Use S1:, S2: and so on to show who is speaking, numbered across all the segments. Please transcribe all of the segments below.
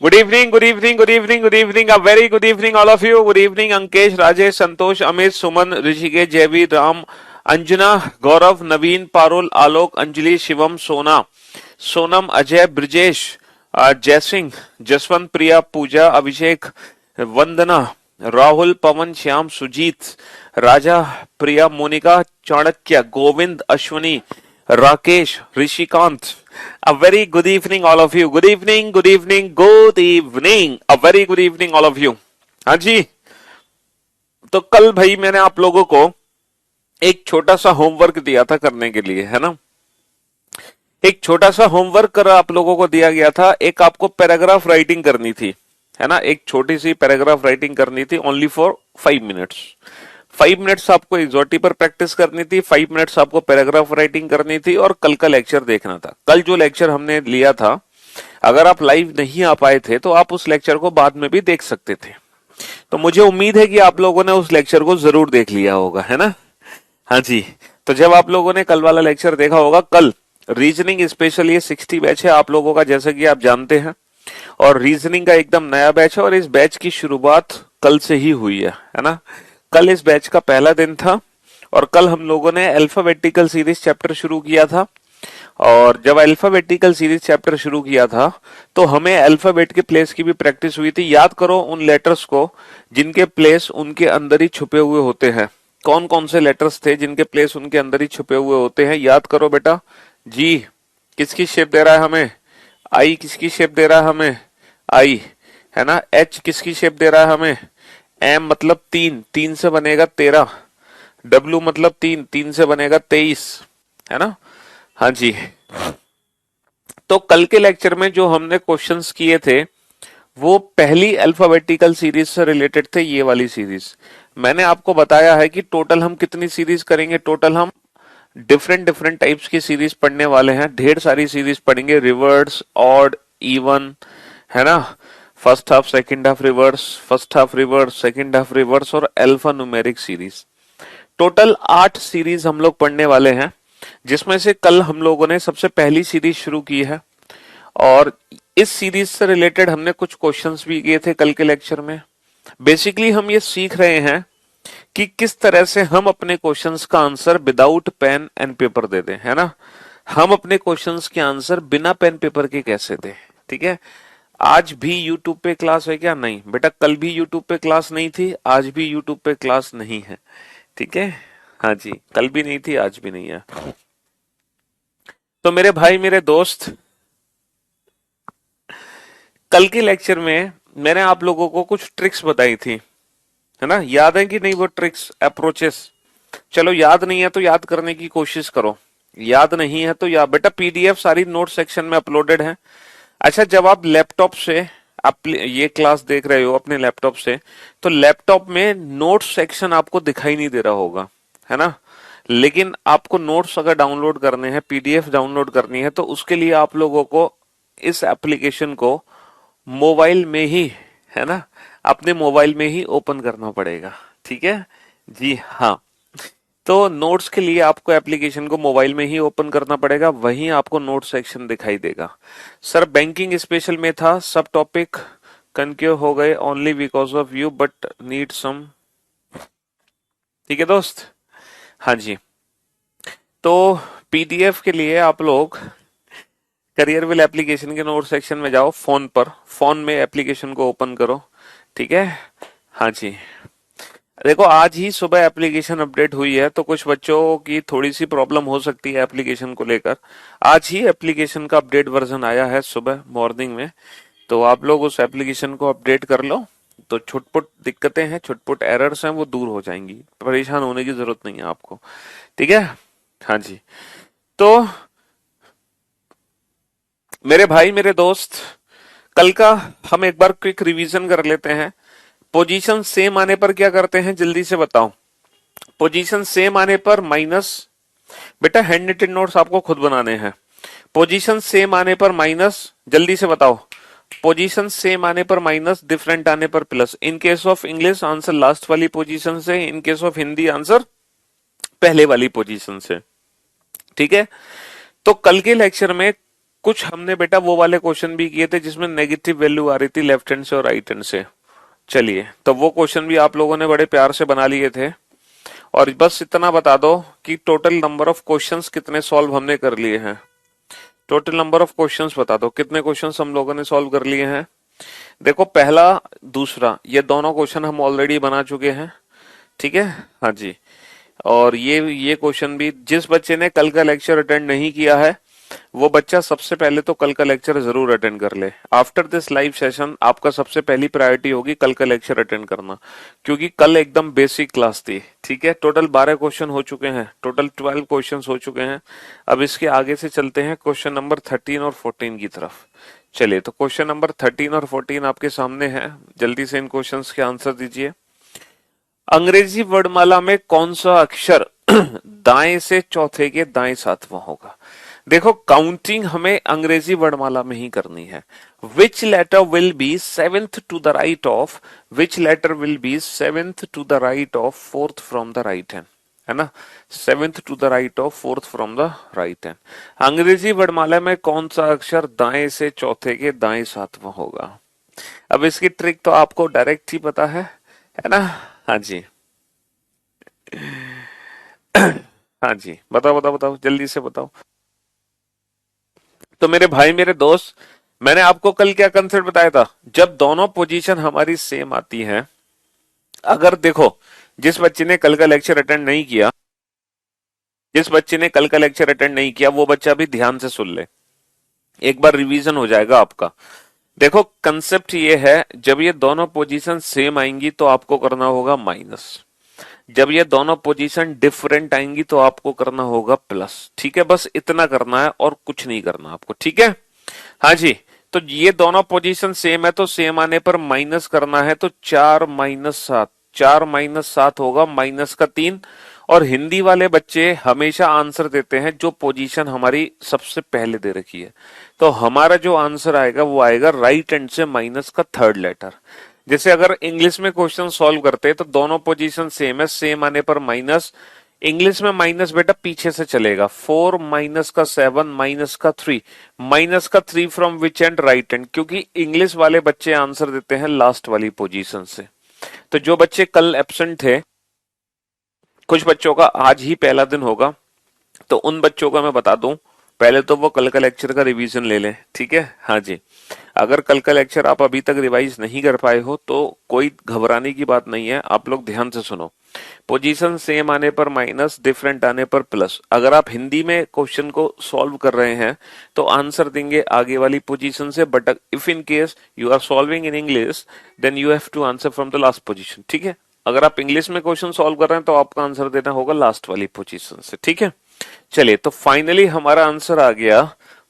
S1: Good evening, good evening, good evening, good evening. A very good evening, all of you. Good evening, Ankesh, Rajesh, Santosh, Amit, Suman, Rishikesh, Jaivi, Ram, Anjana, Gaurav, Naveen, Parul, Alok, Anjali, Shivam, Sona, Sonam, Ajay, Brijesh, Jai Singh, Jaswant, Priya, Pooja, Abhishek, Vandana, Rahul Pawan Shyam Sujeet Raja Priya Monika Chanakya Govind Ashwani Rakesh Rishikant a very good evening all of you good evening good evening good evening a very good evening all of you हाँ जी तो कल भाई मैंने आप लोगों को एक छोटा सा होमवर्क दिया था करने के लिए है ना एक छोटा सा होमवर्क कर आप लोगों को दिया गया था एक आपको पैराग्राफ राइटिंग करनी थी है ना एक छोटी सी पैराग्राफ राइटिंग करनी थी ओनली फॉर 5 मिनट्स 5 मिनट्स आपको एग्जॉटी पर प्रैक्टिस करनी थी 5 मिनट्स आपको पैराग्राफ राइटिंग करनी थी और कल का लेक्चर देखना था कल जो लेक्चर हमने लिया था अगर आप लाइव नहीं आ पाए थे तो आप उस लेक्चर को बाद में भी देख सकते थे तो मुझे उम्मीद है कि आप लोगों ने उस लेक्चर को जरूर देख लिया होगा है ना हाँ जी तो जब आप लोगों ने कल वाला लेक्चर देखा होगा कल रीजनिंग स्पेशल ये 60 बैच है आप लोगों का जैसा कि आप जानते हैं और रीजनिंग का एकदम नया बैच है और इस बैच की शुरुआत कल से ही हुई है ना कल इस बैच का पहला दिन था और कल हम लोगों ने अल्फाबेटिकल सीरीज चैप्टर शुरू किया था और जब अल्फाबेटिकल सीरीज चैप्टर शुरू किया था तो हमें अल्फाबेट के प्लेस की भी प्रैक्टिस हुई थी याद करो उन लेटर्स को जिनके प्लेस उनके अंदर ही छुपे हुए होते हैं कौन कौन से लेटर्स थे जिनके प्लेस उनके अंदर ही छुपे हुए होते हैं याद करो बेटा जी किसकी शेप दे रहा है हमें आई किसकी शेप दे रहा है हमें आई है ना एच किसकी शेप दे रहा है हमें एम मतलब 3 से बनेगा 13 डब्ल्यू मतलब 3 से बनेगा 23 है ना हाँ जी तो कल के लेक्चर में जो हमने क्वेश्चंस किए थे वो पहली अल्फाबेटिकल सीरीज से रिलेटेड थे ये वाली सीरीज मैंने आपको बताया है कि टोटल हम कितनी सीरीज करेंगे टोटल हम डिफरेंट डिफरेंट टाइप्स की सीरीज पढ़ने वाले हैं ढेर सारी सीरीज पढ़ेंगे रिवर्स ऑड इवन है ना first half second half reverse second half reverse और alpha numeric series total 8 series हम लोग पढ़ने वाले हैं जिसमें से कल हम लोगों ने सबसे पहली सीरीज शुरू की है और इस सीरीज से रिलेटेड हमने कुछ क्वेश्चंस भी किए थे कल के लेक्चर में बेसिकली हम ये सीख रहे हैं कि किस तरह से हम अपने क्वेश्चंस का answer without pen and paper दे दें है ना हम अपने क्वेश्चंस के आंसर बिना पेन पेपर के कैसे दें ठीक है आज भी यूट्यूब पे क्लास है क्या नहीं बेटा कल भी यूट्यूब पे क्लास नहीं थी आज भी यूट्यूब पे क्लास नहीं है ठीक है हाँ जी कल भी नहीं थी आज भी नहीं है तो मेरे भाई मेरे दोस्त कल के लेक्चर में मैंने आप लोगों को कुछ ट्रिक्स बताई थी है ना याद है कि नहीं वो ट्रिक्स अप्रोचेस चलो याद नहीं है तो याद करने की कोशिश करो याद नहीं है तो याद बेटा पीडीएफ सारी नोट सेक्शन में अपलोडेड है अच्छा जब आप लैपटॉप से आप ये क्लास देख रहे हो अपने लैपटॉप से तो लैपटॉप में नोट सेक्शन आपको दिखाई नहीं दे रहा होगा है ना लेकिन आपको नोट्स अगर डाउनलोड करने हैं पीडीएफ डाउनलोड करनी है तो उसके लिए आप लोगों को इस एप्लीकेशन को मोबाइल में ही है ना अपने मोबाइल में ही ओपन करना पड़ेगा ठीक है जी हाँ तो नोट्स के लिए आपको एप्लीकेशन को मोबाइल में ही ओपन करना पड़ेगा वहीं आपको नोट सेक्शन दिखाई देगा सर बैंकिंग स्पेशल में था सब टॉपिक कन्फ्यूज हो गए only because of you but need some ठीक है दोस्त हाँ जी तो पीडीएफ के लिए आप लोग करियर विल एप्लीकेशन के नोट सेक्शन में जाओ फोन में एप्लीकेशन को ओपन करो ठीक है हाँ जी देखो आज ही सुबह एप्लीकेशन अपडेट हुई है तो कुछ बच्चों की थोड़ी सी प्रॉब्लम हो सकती है एप्लीकेशन को लेकर आज ही एप्लीकेशन का अपडेट वर्जन आया है सुबह मॉर्निंग में तो आप लोग उस एप्लीकेशन को अपडेट कर लो तो छुटपुट दिक्कतें हैं छुटपुट एरर्स हैं वो दूर हो जाएंगी परेशान होने की जरूरत नहीं है आपको ठीक है हाँ जी तो मेरे भाई मेरे दोस्त कल का हम एक बार क्विक रिवीजन कर लेते हैं पोजीशन सेम आने पर क्या करते हैं जल्दी से बताओ पोजीशन सेम आने पर माइनस बेटा हैंड रिटन नोट्स आपको खुद बनाने हैं पोजीशन सेम आने पर माइनस जल्दी से बताओ पोजीशन सेम आने पर माइनस डिफरेंट आने पर plus in case of English answer last वाली पोजीशन से in case of Hindi answer पहले वाली पोजीशन से ठीक है तो कल के लेक्चर में कुछ हमने बेटा वो वाले क्वेश्चन भी किए थे जिसमें नेगेटिव वैल्यू आ रही थी लेफ्ट हैंड से और राइट हैंड से। चलिए, तो वो क्वेश्चन भी आप लोगों ने बड़े प्यार से बना लिए थे। और बस इतना बता दो कि टोटल नंबर ऑफ क्वेश्चंस कितने सॉल्व हमने कर लिए हैं। टोटल नंबर ऑफ क्वेश्चंस बता दो, कितने क्वेश्चंस हम लोगों ने सॉल्व कर लिए हैं। देखो, पहला दूसरा ये दोनों क्वेश्चन हम ऑलरेडी बना चुके हैं, ठीक है। हाँ जी। और ये क्वेश्चन भी, जिस बच्चे ने कल का लेक्चर अटेंड नहीं किया है वो बच्चा सबसे पहले तो कल का लेक्चर जरूर अटेंड कर ले। आफ्टर दिस लाइव सेशन आपका सबसे पहली प्रायोरिटी होगी कल का लेक्चर अटेंड करना, क्योंकि कल एकदम बेसिक क्लास थी, ठीक है। टोटल 12 क्वेश्चन हो चुके हैं, टोटल 12 क्वेश्चन हो चुके हैं। अब इसके आगे से चलते हैं क्वेश्चन नंबर 13 और 14 की तरफ। चलिए, तो क्वेश्चन नंबर 13 और 14 आपके सामने है, जल्दी से इन क्वेश्चंस के आंसर दीजिए। अंग्रेजी वर्णमाला में कौन सा अक्षर दाएं से चौथे के दाएं सातवां होगा। देखो, काउंटिंग हमें अंग्रेजी वर्णमाला में ही करनी है। Which letter will be seventh to the right of, which letter will be seventh to the right of fourth from the right hand, है ना। Seventh to the right of fourth from the right hand. अंग्रेजी वर्णमाला में कौन सा अक्षर दाएं से चौथे के दाएं सातवां होगा। अब इसकी ट्रिक तो आपको डायरेक्ट ही पता है ना। हाँ जी। हाँ जी, बताओ बताओ बताओ, जल्दी से बताओ। तो मेरे भाई, मेरे दोस्त, मैंने आपको कल क्या कंसेप्ट बताया था, जब दोनों पोजीशन हमारी सेम आती है। अगर देखो, जिस बच्चे ने कल का लेक्चर अटेंड नहीं किया, जिस बच्चे ने कल का लेक्चर अटेंड नहीं किया वो बच्चा भी ध्यान से सुन ले, एक बार रिवीजन हो जाएगा आपका। देखो, कंसेप्ट ये है, जब ये दोनों पोजीशन सेम आएंगी तो आपको करना होगा माइनस, जब ये दोनों पोजीशन डिफरेंट आएंगी तो आपको करना होगा प्लस, ठीक है। बस इतना करना है और कुछ नहीं करना आपको, ठीक है। हाँ जी। तो ये दोनों पोजीशन सेम है तो सेम आने पर माइनस करना है, तो 4 - 7, 4 - 7 होगा -3। और हिंदी वाले बच्चे हमेशा आंसर देते हैं जो पोजीशन हमारी सबसे पहले दे रखी है, तो हमारा जो आंसर आएगा वो आएगा राइट हैंड से माइनस का थर्ड लेटर। जैसे अगर इंग्लिश में क्वेश्चन सॉल्व करते हैं तो दोनों पोजीशन सेम है, सेम आने पर माइनस, इंग्लिश में माइनस बेटा पीछे से चलेगा, 4 - 7 -3 from which end, right hand, क्योंकि इंग्लिश वाले बच्चे आंसर देते हैं लास्ट वाली पोजीशन से। तो जो बच्चे कल एब्सेंट थे, कुछ बच्चों का आज ही पहला दिन होगा, तो उन बच्चों का मैं बता दूं, पहले तो वो कल का लेक्चर का रिवीजन ले लें, ठीक है। हाँ जी। अगर कल का लेक्चर आप अभी तक रिवाइज नहीं कर पाए हो तो कोई घबराने की बात नहीं है, आप लोग ध्यान से सुनो। पोजीशन सेम आने पर माइनस, डिफरेंट आने पर प्लस। अगर आप हिंदी में क्वेश्चन को सॉल्व कर रहे हैं तो आंसर देंगे आगे वाली पोजीशन से, but if in case you are solving in English then you have to answer from the last position, ठीक है। अगर आप इंग्लिश में क्वेश्चन सॉल्व कर रहे हैं तो आपका आंसर देना होगा लास्ट वाली पोजीशन से, ठीक है। चलिए, तो फाइनली हमारा आंसर आ गया,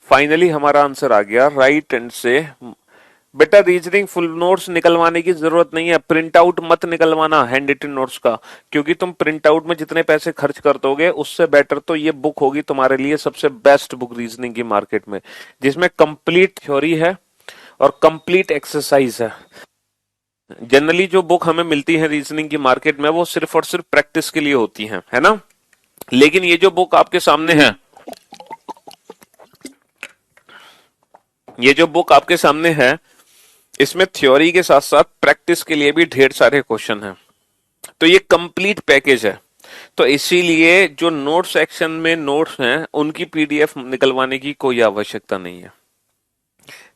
S1: फाइनली हमारा आंसर आ गया राइट हैंड से। बेटा, रीजनिंग फुल नोट्स निकलवाने की जरूरत नहीं है, प्रिंट आउट मत निकलवाना हैंड रिटन नोट्स का, क्योंकि तुम प्रिंट आउट में जितने पैसे खर्च कर दोगे उससे बेटर तो ये बुक होगी तुम्हारे लिए सबसे बेस्ट बुक रीजनिंग की मार्केट में, जिसमें कंप्लीट थ्योरी है और कंप्लीट एक्सरसाइज है। जनरली जो बुक हमें मिलती है रीजनिंग की मार्केट में वो सिर्फ और सिर्फ प्रैक्टिस के लिए होती है ना। लेकिन ये जो बुक आपके सामने है, ये जो बुक आपके सामने है, इसमें थ्योरी के साथ साथ प्रैक्टिस के लिए भी ढेर सारे क्वेश्चन हैं, तो ये कंप्लीट पैकेज है। तो इसीलिए जो नोट सेक्शन में नोट्स हैं उनकी पीडीएफ निकलवाने की कोई आवश्यकता नहीं है,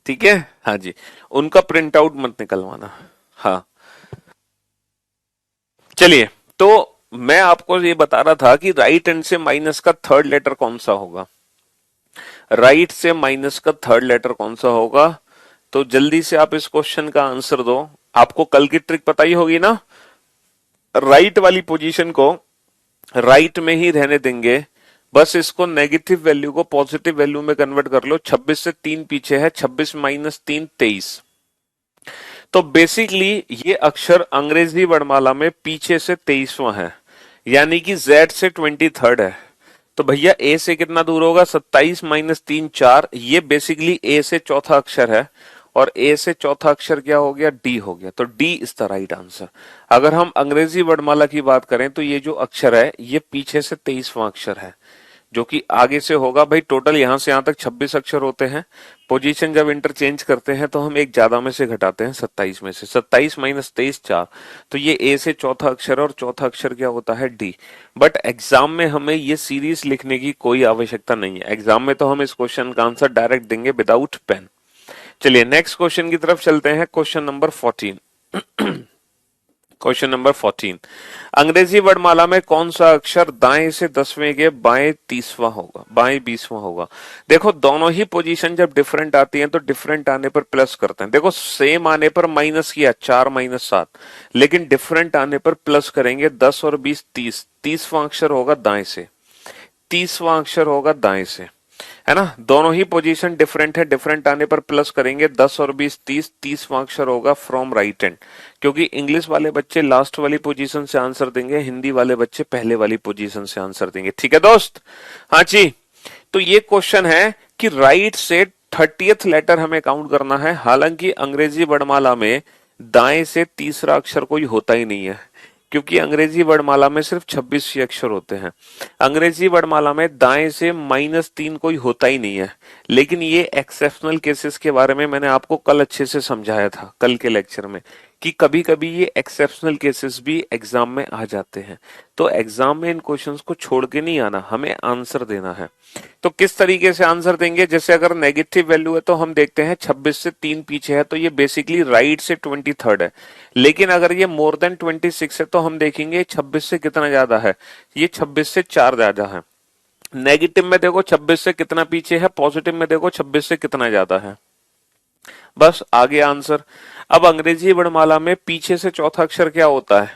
S1: ठीक है। हाँ जी, उनका प्रिंट आउट मत निकलवाना। हाँ, चलिए, तो मैं आपको ये बता रहा था कि राइट हैंड से माइनस का थर्ड लेटर कौन सा होगा, राइट से माइनस का थर्ड लेटर कौन सा होगा। तो जल्दी से आप इस क्वेश्चन का आंसर दो। आपको कल की ट्रिक पता ही होगी ना, राइट वाली पोजीशन को राइट में ही रहने देंगे, बस इसको नेगेटिव वैल्यू को पॉजिटिव वैल्यू में कन्वर्ट कर लो। 26 से 3 पीछे है, 26 - 3 23। तो बेसिकली ये अक्षर अंग्रेजी वर्णमाला में पीछे से 23वां है, यानी कि Z से 23rd है। तो भैया A से कितना दूर होगा, 27 - 3 4। ये बेसिकली A से चौथा अक्षर है, और A से चौथा अक्षर क्या हो गया, D हो गया। तो D is the right answer. अगर हम अंग्रेजी वर्णमाला की बात करें तो ये जो अक्षर है ये पीछे से 23वां अक्षर है, जो कि आगे से होगा भाई। टोटल यहां से यहां तक 26 अक्षर होते हैं। पोजीशन जब इंटरचेंज करते हैं तो हम एक ज्यादा में से घटाते हैं 27 में से। 27 माइनस 23 4। तो ये ए से चौथा अक्षर है और चौथा अक्षर क्या होता है डी। बट एग्जाम में हमें ये सीरीज लिखने की कोई आवश्यकता नहीं है। एग्जाम में तो हम इस क्वेश्चन का आंसर डायरेक्ट देंगे विदाउट पेन। चलिए नेक्स्ट क्वेश्चन की तरफ चलते हैं। Question number 14। Question number 14। अंग्रेजी वर्णमाला में कौन सा अक्षर दाएं से 10वें के बाएं 30वां होगा, बाएं 20वां होगा। देखो दोनों ही पोजीशन जब डिफरेंट आती हैं तो डिफरेंट आने पर प्लस करते हैं। देखो सेम आने पर माइनस किया 4 माइनस 7, लेकिन डिफरेंट आने पर प्लस करेंगे। 10 और 20 30। 30वां अक्षर होगा दाएं से, 30वां अक्षर होगा दाएं से, है ना। दोनों ही पोजीशन डिफरेंट है, डिफरेंट आने पर प्लस करेंगे। 10 और 20 30। 30वां अक्षर होगा फ्रॉम राइट हैंड, क्योंकि इंग्लिश वाले बच्चे लास्ट वाली पोजीशन से आंसर देंगे, हिंदी वाले बच्चे पहले वाली पोजीशन से आंसर देंगे। ठीक है दोस्त, हाँ जी। तो ये क्वेश्चन है कि राइट से 30th लेटर हमें काउंट करना है। हालांकि अंग्रेजी वर्णमाला में दाएं से तीसरा अक्षर कोई होता ही नहीं है, क्योंकि अंग्रेजी वर्णमाला में सिर्फ 26 ही अक्षर होते हैं। अंग्रेजी वर्णमाला में दाएं से -3 कोई होता ही नहीं है। लेकिन ये एक्सेप्शनल केसेस के बारे में मैंने आपको कल अच्छे से समझाया था, कल के लेक्चर में, कि कभी कभी ये एक्सेप्शनल केसेस भी एग्जाम में आ जाते हैं। तो एग्जाम में इन क्वेश्चंस को छोड़ के नहीं आना, हमें आंसर देना है। तो किस तरीके से आंसर देंगे, जैसे अगर नेगेटिव वैल्यू है तो हम देखते हैं 26 से 3 पीछे है, तो ये बेसिकली राइट से 23rd है। लेकिन अगर ये मोर देन 26 है तो हम देखेंगे 26 से कितना ज्यादा है, ये 26 से 4 ज्यादा है। नेगेटिव में देखो 26 से कितना पीछे है, पॉजिटिव में देखो 26 से कितना ज्यादा है। बस आगे आंसर। अब अंग्रेजी वर्णमाला में पीछे से चौथा अक्षर क्या होता है,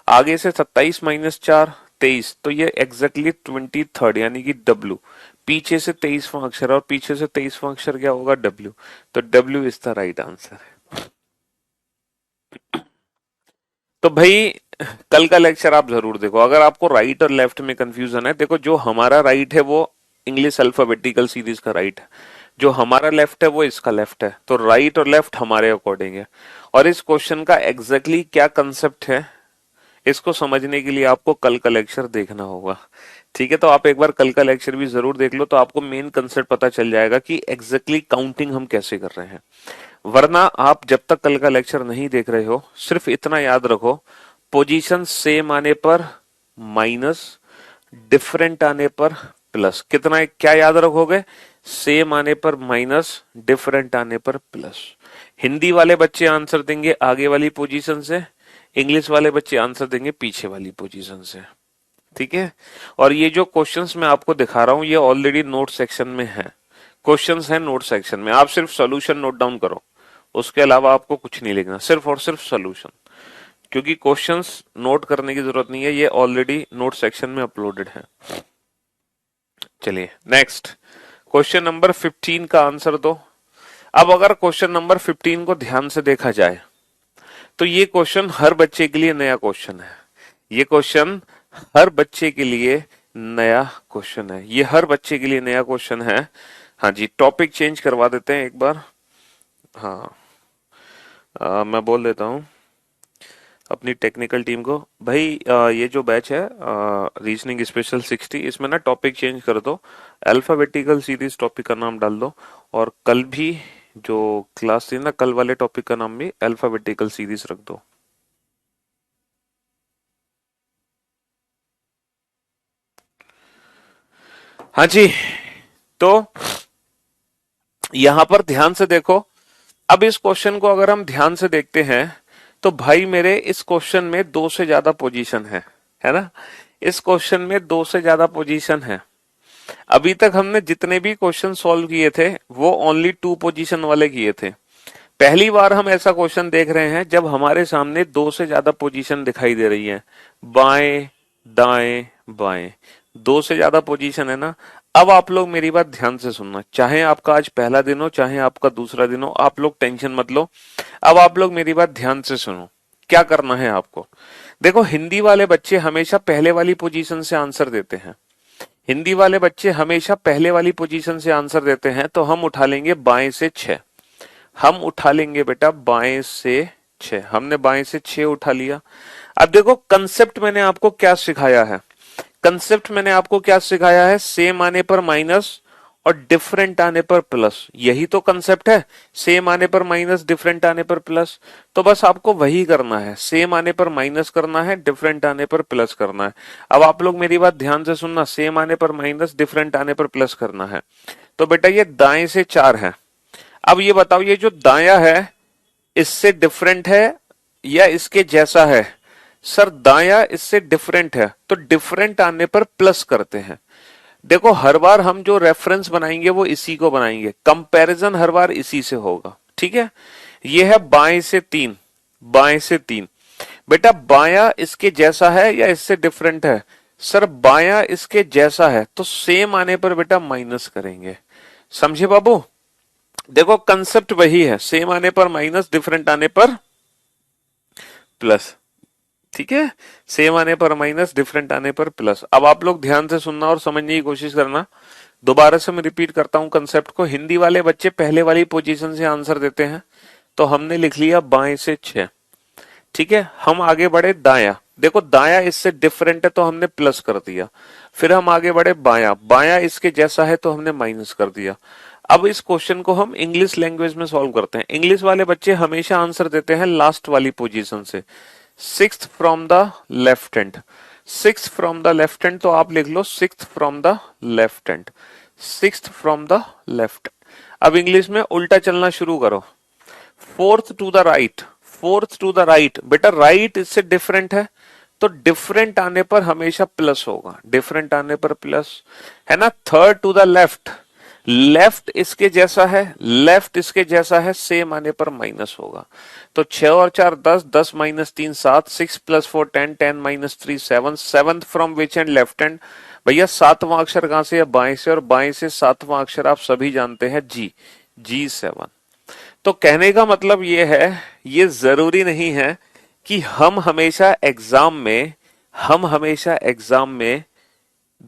S1: आगे से 27 माइनस 4 23, तो ये एग्जैक्टली 23rd यानी कि डब्ल्यू। पीछे से 23वां अक्षर और पीछे से 23वां अक्षर क्या होगा डब्ल्यू, तो W is the right answer. तो भाई कल का लेक्चर आप जरूर देखो। अगर आपको राइट और लेफ्ट में कंफ्यूजन है, देखो जो हमारा राइट है वो इंग्लिश अल्फाबेटिकल सीरीज का राइट है, जो हमारा लेफ्ट है वो इसका लेफ्ट है। तो राइट और लेफ्ट हमारे अकॉर्डिंग है। और इस क्वेश्चन का एग्जैक्टली क्या कंसेप्ट है, इसको समझने के लिए आपको कल का लेक्चर देखना होगा। ठीक है, तो आप एक बार कल का लेक्चर भी जरूर देख लो, तो आपको मेन कंसेप्ट पता चल जाएगा कि एग्जैक्टली काउंटिंग हम कैसे कर रहे हैं। वरना आप जब तक कल का लेक्चर नहीं देख रहे हो, सिर्फ इतना याद रखो, पोजीशन सेम आने पर माइनस, डिफरेंट आने पर प्लस। कितना क्या याद रखोगे, सेम आने पर माइनस, डिफरेंट आने पर प्लस। हिंदी वाले बच्चे आंसर देंगे आगे वाली पोजीशन से, इंग्लिश वाले बच्चे आंसर देंगे पीछे वाली पोजीशन से। ठीक है, और ये जो क्वेश्चंस मैं आपको दिखा रहा हूं ये ऑलरेडी नोट सेक्शन में है। क्वेश्चंस है नोट सेक्शन में, आप सिर्फ सॉल्यूशन नोट डाउन करो, उसके अलावा आपको कुछ नहीं लिखना, सिर्फ और सिर्फ सॉल्यूशन। क्योंकि क्वेश्चंस नोट करने की जरूरत नहीं है, ये ऑलरेडी नोट सेक्शन में अपलोडेड है। चलिए नेक्स्ट, क्वेश्चन नंबर 15 का आंसर दो। अब अगर क्वेश्चन नंबर 15 को ध्यान से देखा जाए तो ये क्वेश्चन हर बच्चे के लिए नया क्वेश्चन है। ये क्वेश्चन हर बच्चे के लिए नया क्वेश्चन है, ये हर बच्चे के लिए नया क्वेश्चन है। हाँ जी, टॉपिक चेंज करवा देते हैं एक बार। हाँ मैं बोल देता हूँ अपनी टेक्निकल टीम को, भाई ये जो बैच है रीजनिंग स्पेशल 60, इसमें ना टॉपिक चेंज कर दो, अल्फाबेटिकल सीरीज टॉपिक का नाम डाल दो, और कल भी जो क्लास थी ना, कल वाले टॉपिक का नाम भी अल्फाबेटिकल सीरीज रख दो। हाँ जी, तो यहां पर ध्यान से देखो। अब इस क्वेश्चन को अगर हम ध्यान से देखते हैं तो भाई मेरे इस क्वेश्चन में 2 से ज्यादा पोजीशन है ना। इस क्वेश्चन में 2 से ज्यादा पोजीशन है। अभी तक हमने जितने भी क्वेश्चन सॉल्व किए थे वो ओनली 2 पोजीशन वाले किए थे। पहली बार हम ऐसा क्वेश्चन देख रहे हैं जब हमारे सामने 2 से ज्यादा पोजीशन दिखाई दे रही है, बाएं दाएं बाएं, 2 से ज्यादा पोजीशन है ना। अब आप लोग मेरी बात ध्यान से सुनना, चाहे आपका आज पहला दिन हो चाहे आपका दूसरा दिन हो, आप लोग टेंशन मत लो। अब आप लोग मेरी बात ध्यान से सुनो, क्या करना है आपको। देखो हिंदी वाले बच्चे हमेशा पहले वाली पोजीशन से आंसर देते हैं, हिंदी वाले बच्चे हमेशा पहले वाली पोजीशन से आंसर देते हैं। तो हम उठा लेंगे बाएं से 6, हम उठा लेंगे बेटा बाएं से 6, हमने बाएं से 6 उठा लिया। अब देखो कंसेप्ट मैंने आपको क्या सिखाया है, कंसेप्ट मैंने आपको क्या सिखाया है, सेम आने पर माइनस और डिफरेंट आने पर प्लस, यही तो कंसेप्ट है, सेम आने पर माइनस, डिफरेंट आने पर प्लस। तो बस आपको वही करना है, सेम आने पर माइनस करना है, डिफरेंट आने पर प्लस करना है। अब आप लोग मेरी बात ध्यान से सुनना, सेम आने पर माइनस, डिफरेंट आने पर प्लस करना है। तो बेटा ये दाएं से 4 है। अब ये बताओ, ये जो दाया है इससे डिफरेंट है या इसके जैसा है? सर दाया इससे डिफरेंट है, तो डिफरेंट आने पर प्लस करते हैं। देखो हर बार हम जो रेफरेंस बनाएंगे वो इसी को बनाएंगे, कंपैरिजन हर बार इसी से होगा, ठीक है। ये है बाएं से 3, बाएं से 3। बेटा बायां इसके जैसा है या इससे डिफरेंट है? सर बायां इसके जैसा है, तो सेम आने पर बेटा माइनस करेंगे। समझे बाबू? देखो कंसेप्ट वही है, सेम आने पर माइनस, डिफरेंट आने पर प्लस, ठीक है। सेम आने पर माइनस, डिफरेंट आने पर प्लस। अब आप लोग ध्यान से सुनना और समझने की कोशिश करना। दोबारा से मैं रिपीट करता हूं कंसेप्ट को। हिंदी वाले बच्चे पहले वाली पोजीशन से आंसर देते हैं, तो हमने लिख लिया बाएं से 6, ठीक है। हम आगे बढ़े दाया, देखो दाया इससे डिफरेंट है तो हमने प्लस कर दिया। फिर हम आगे बढ़े बाया, बाया इसके जैसा है तो हमने माइनस कर दिया। अब इस क्वेश्चन को हम इंग्लिश लैंग्वेज में सॉल्व करते हैं। इंग्लिश वाले बच्चे हमेशा आंसर देते हैं लास्ट वाली पोजीशन से, 6th from the left hand. 6th from the left hand, तो आप लिख लो 6th from the left hand, 6th from the left. अब इंग्लिश में उल्टा चलना शुरू करो, 4th to the right, 4th to the right. बेटा राइट इससे डिफरेंट है, तो डिफरेंट आने पर हमेशा प्लस होगा, डिफरेंट आने पर प्लस, है ना। 3rd to the left, left इसके जैसा है, लेफ्ट इसके जैसा है, सेम आने पर माइनस होगा। तो 6 और 4 10, 10 minus 3 7, 6 plus 4 10, 10 minus 3 7, 7th from which end? Left hand. भैया 7वां अक्षर कहां से है? बाएं से, और बाएं से 7वां अक्षर आप सभी जानते हैं जी, G7। तो कहने का मतलब ये है, ये जरूरी नहीं है कि हम हमेशा एग्जाम में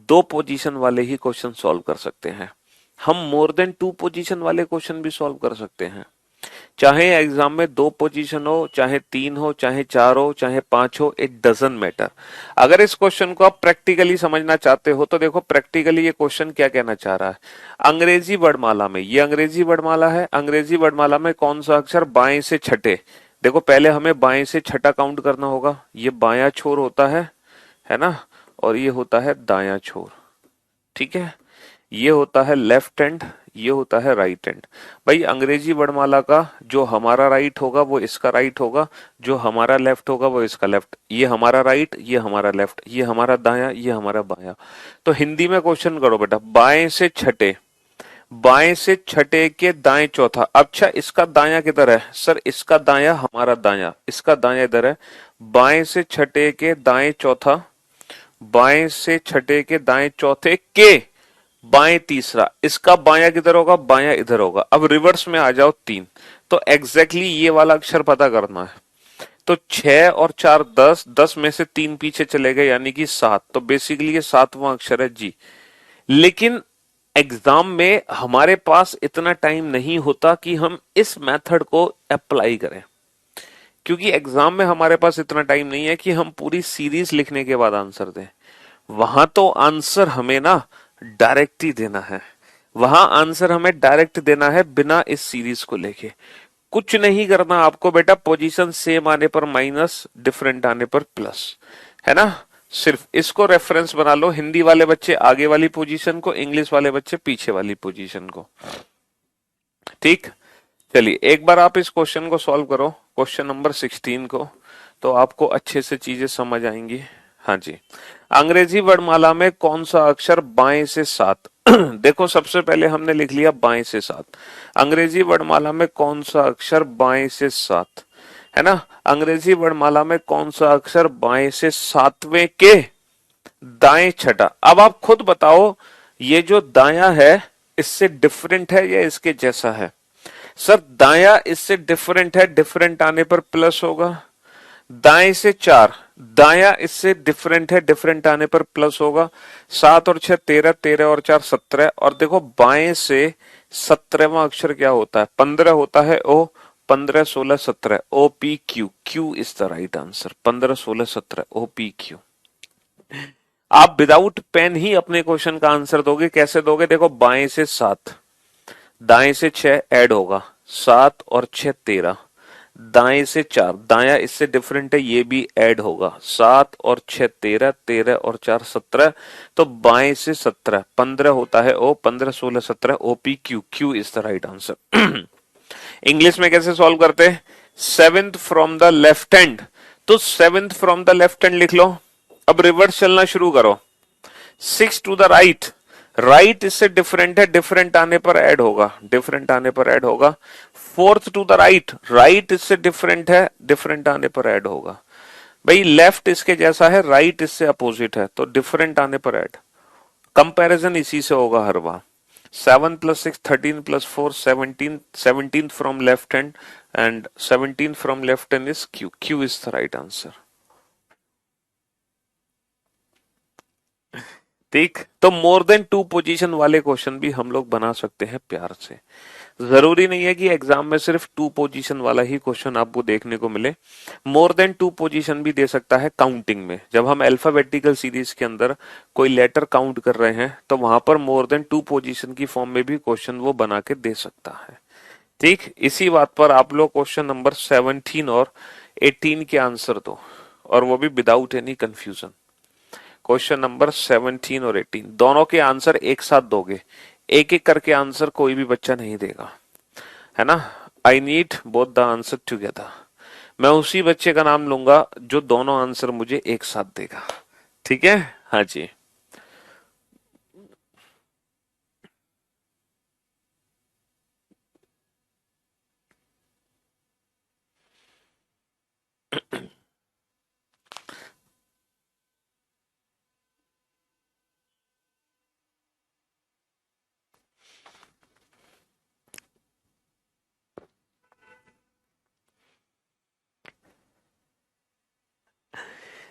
S1: 2 पोजीशन वाले ही क्वेश्चन सॉल्व कर सकते हैं। हम मोर देन 2 पोजीशन वाले क्वेश्चन भी सॉल्व कर सकते हैं। चाहे एग्जाम में 2 पोजीशन हो, चाहे 3 हो, चाहे 4 हो, चाहे 5 हो, इट डजंट मैटर। अगर इस क्वेश्चन को आप प्रैक्टिकली समझना चाहते हो तो देखो प्रैक्टिकली ये क्वेश्चन क्या कहना चाह रहा है। अंग्रेजी वर्णमाला में, ये अंग्रेजी वर्णमाला है, अंग्रेजी वर्णमाला में कौन सा अक्षर बाएं से छठे? देखो पहले हमें बाएं से छठा काउंट करना होगा, ये बायां छोर होता है ना, और ये होता है दायां छोर, ठीक है। ये होता है लेफ्ट हैंड, ये होता है राइट हैंड। भाई अंग्रेजी वर्णमाला का जो हमारा राइट होगा वो इसका राइट होगा, जो हमारा लेफ्ट होगा वो इसका लेफ्ट। ये हमारा राइट, ये हमारा लेफ्ट, ये हमारा दाया, ये हमारा बाया। तो हिंदी में क्वेश्चन करो बेटा, बाएं से छठे, बाएं से छठे के दाएं चौथा। अच्छा इसका दाया किधर है? सर इसका दाया हमारा दाया, इसका दाया इधर है। बाएं से छठे के दाएं चौथा, बाएं से छठे के दाएं चौथे के बाएं तीसरा, इसका बायां किधर होगा? बायां इधर होगा। अब रिवर्स में आ जाओ 3, तो एग्जैक्टली ये वाला अक्षर पता करना है। तो 6 और 4 10, 10 में से 3 पीछे चले गए यानी कि 7, तो बेसिकली ये 7वां अक्षर है जी। लेकिन एग्जाम में हमारे पास इतना टाइम नहीं होता कि हम इस मेथड को अप्लाई करें, क्योंकि एग्जाम में हमारे पास इतना टाइम नहीं है कि हम पूरी सीरीज लिखने के बाद आंसर दें। वहां तो आंसर हमें ना डायरेक्ट ही देना है, वहां आंसर हमें डायरेक्ट देना है बिना इस सीरीज को लेके। कुछ नहीं करना आपको बेटा, पोजीशन सेम आने पर माइनस, डिफरेंट आने पर प्लस, है ना। सिर्फ इसको रेफरेंस बना लो, हिंदी वाले बच्चे आगे वाली पोजीशन को, इंग्लिश वाले बच्चे पीछे वाली पोजीशन को, ठीक। चलिए एक बार आप इस क्वेश्चन को सॉल्व करो, क्वेश्चन नंबर 16 को, तो आपको अच्छे से चीजें समझ आएंगी। हाँ जी, अंग्रेजी वर्णमाला में कौन सा अक्षर बाएं से 7? देखो सबसे पहले हमने लिख लिया बाएं से 7। अंग्रेजी वर्णमाला में कौन सा अक्षर बाएं से 7, है ना। अंग्रेजी वर्णमाला में कौन सा अक्षर बाएं से 7वें के दाएं छठा? अब आप खुद बताओ, ये जो दाया है इससे डिफरेंट है या इसके जैसा है? सर दाया इससे डिफरेंट है, डिफरेंट आने पर प्लस होगा। दाएं से 4, दाया इससे डिफरेंट है, डिफरेंट आने पर प्लस होगा। 7 और 6 13, 13 और 4 17, और देखो बाएं से 17वां अक्षर क्या होता है? 15 होता है O, 15 16 17, O P Q, Q is the right answer. 15 16 17 O P Q. आप विदाउट पेन ही अपने क्वेश्चन का आंसर दोगे। कैसे दोगे? देखो, बाएं से 7, दाएं से 6 ऐड होगा, 7 और 6 13, दाएं से 4, दाया इससे डिफरेंट है, ये भी ऐड होगा, 7 और 6 13, 13 और 4 17, तो बाएं से 17, 15 होता है O, 15 16 17, O P Q, Q is the right answer. English में कैसे सॉल्व करते हैं? Seventh from the left hand, तो seventh from the left hand लिख लो। अब रिवर्स चलना शुरू करो। 6 टू द राइट, राइट इससे डिफरेंट है, डिफरेंट आने पर ऐड होगा, डिफरेंट आने पर ऐड होगा। Fourth to the right, right इससे डिफरेंट है, डिफरेंट आने पर ऐड होगा। भाई लेफ्ट इसके जैसा है, राइट इससे अपोजिट है, तो डिफरेंट आने पर ऐड। कंपैरिजन इसी से होगा हर बार। 7 plus 6 13 plus 4 17, 17th from left hand and 17th from left hand is Q. Q is the right answer. ठीक, तो मोर देन 2 पोजीशन वाले क्वेश्चन भी हम लोग बना सकते हैं प्यार से। जरूरी नहीं है कि एग्जाम में सिर्फ 2 पोजीशन वाला ही क्वेश्चन आपको देखने को मिले, मोर देन 2 पोजीशन भी दे सकता है काउंटिंग में। जब हम अल्फाबेटिकल सीरीज के अंदर कोई लेटर काउंट कर रहे हैं तो वहां पर मोर देन 2 पोजीशन की फॉर्म में भी क्वेश्चन वो बना के दे सकता है। ठीक, इसी बात पर आप लोग क्वेश्चन नंबर 17 और 18 के आंसर दो, और वो भी without any confusion. Question number 17 और 18 दोनों के आंसर एक साथ दोगे, एक एक करके आंसर कोई भी बच्चा नहीं देगा, है ना। I need both the answer together. मैं उसी बच्चे का नाम लूंगा जो दोनों आंसर मुझे एक साथ देगा। ठीक है, हाँ जी।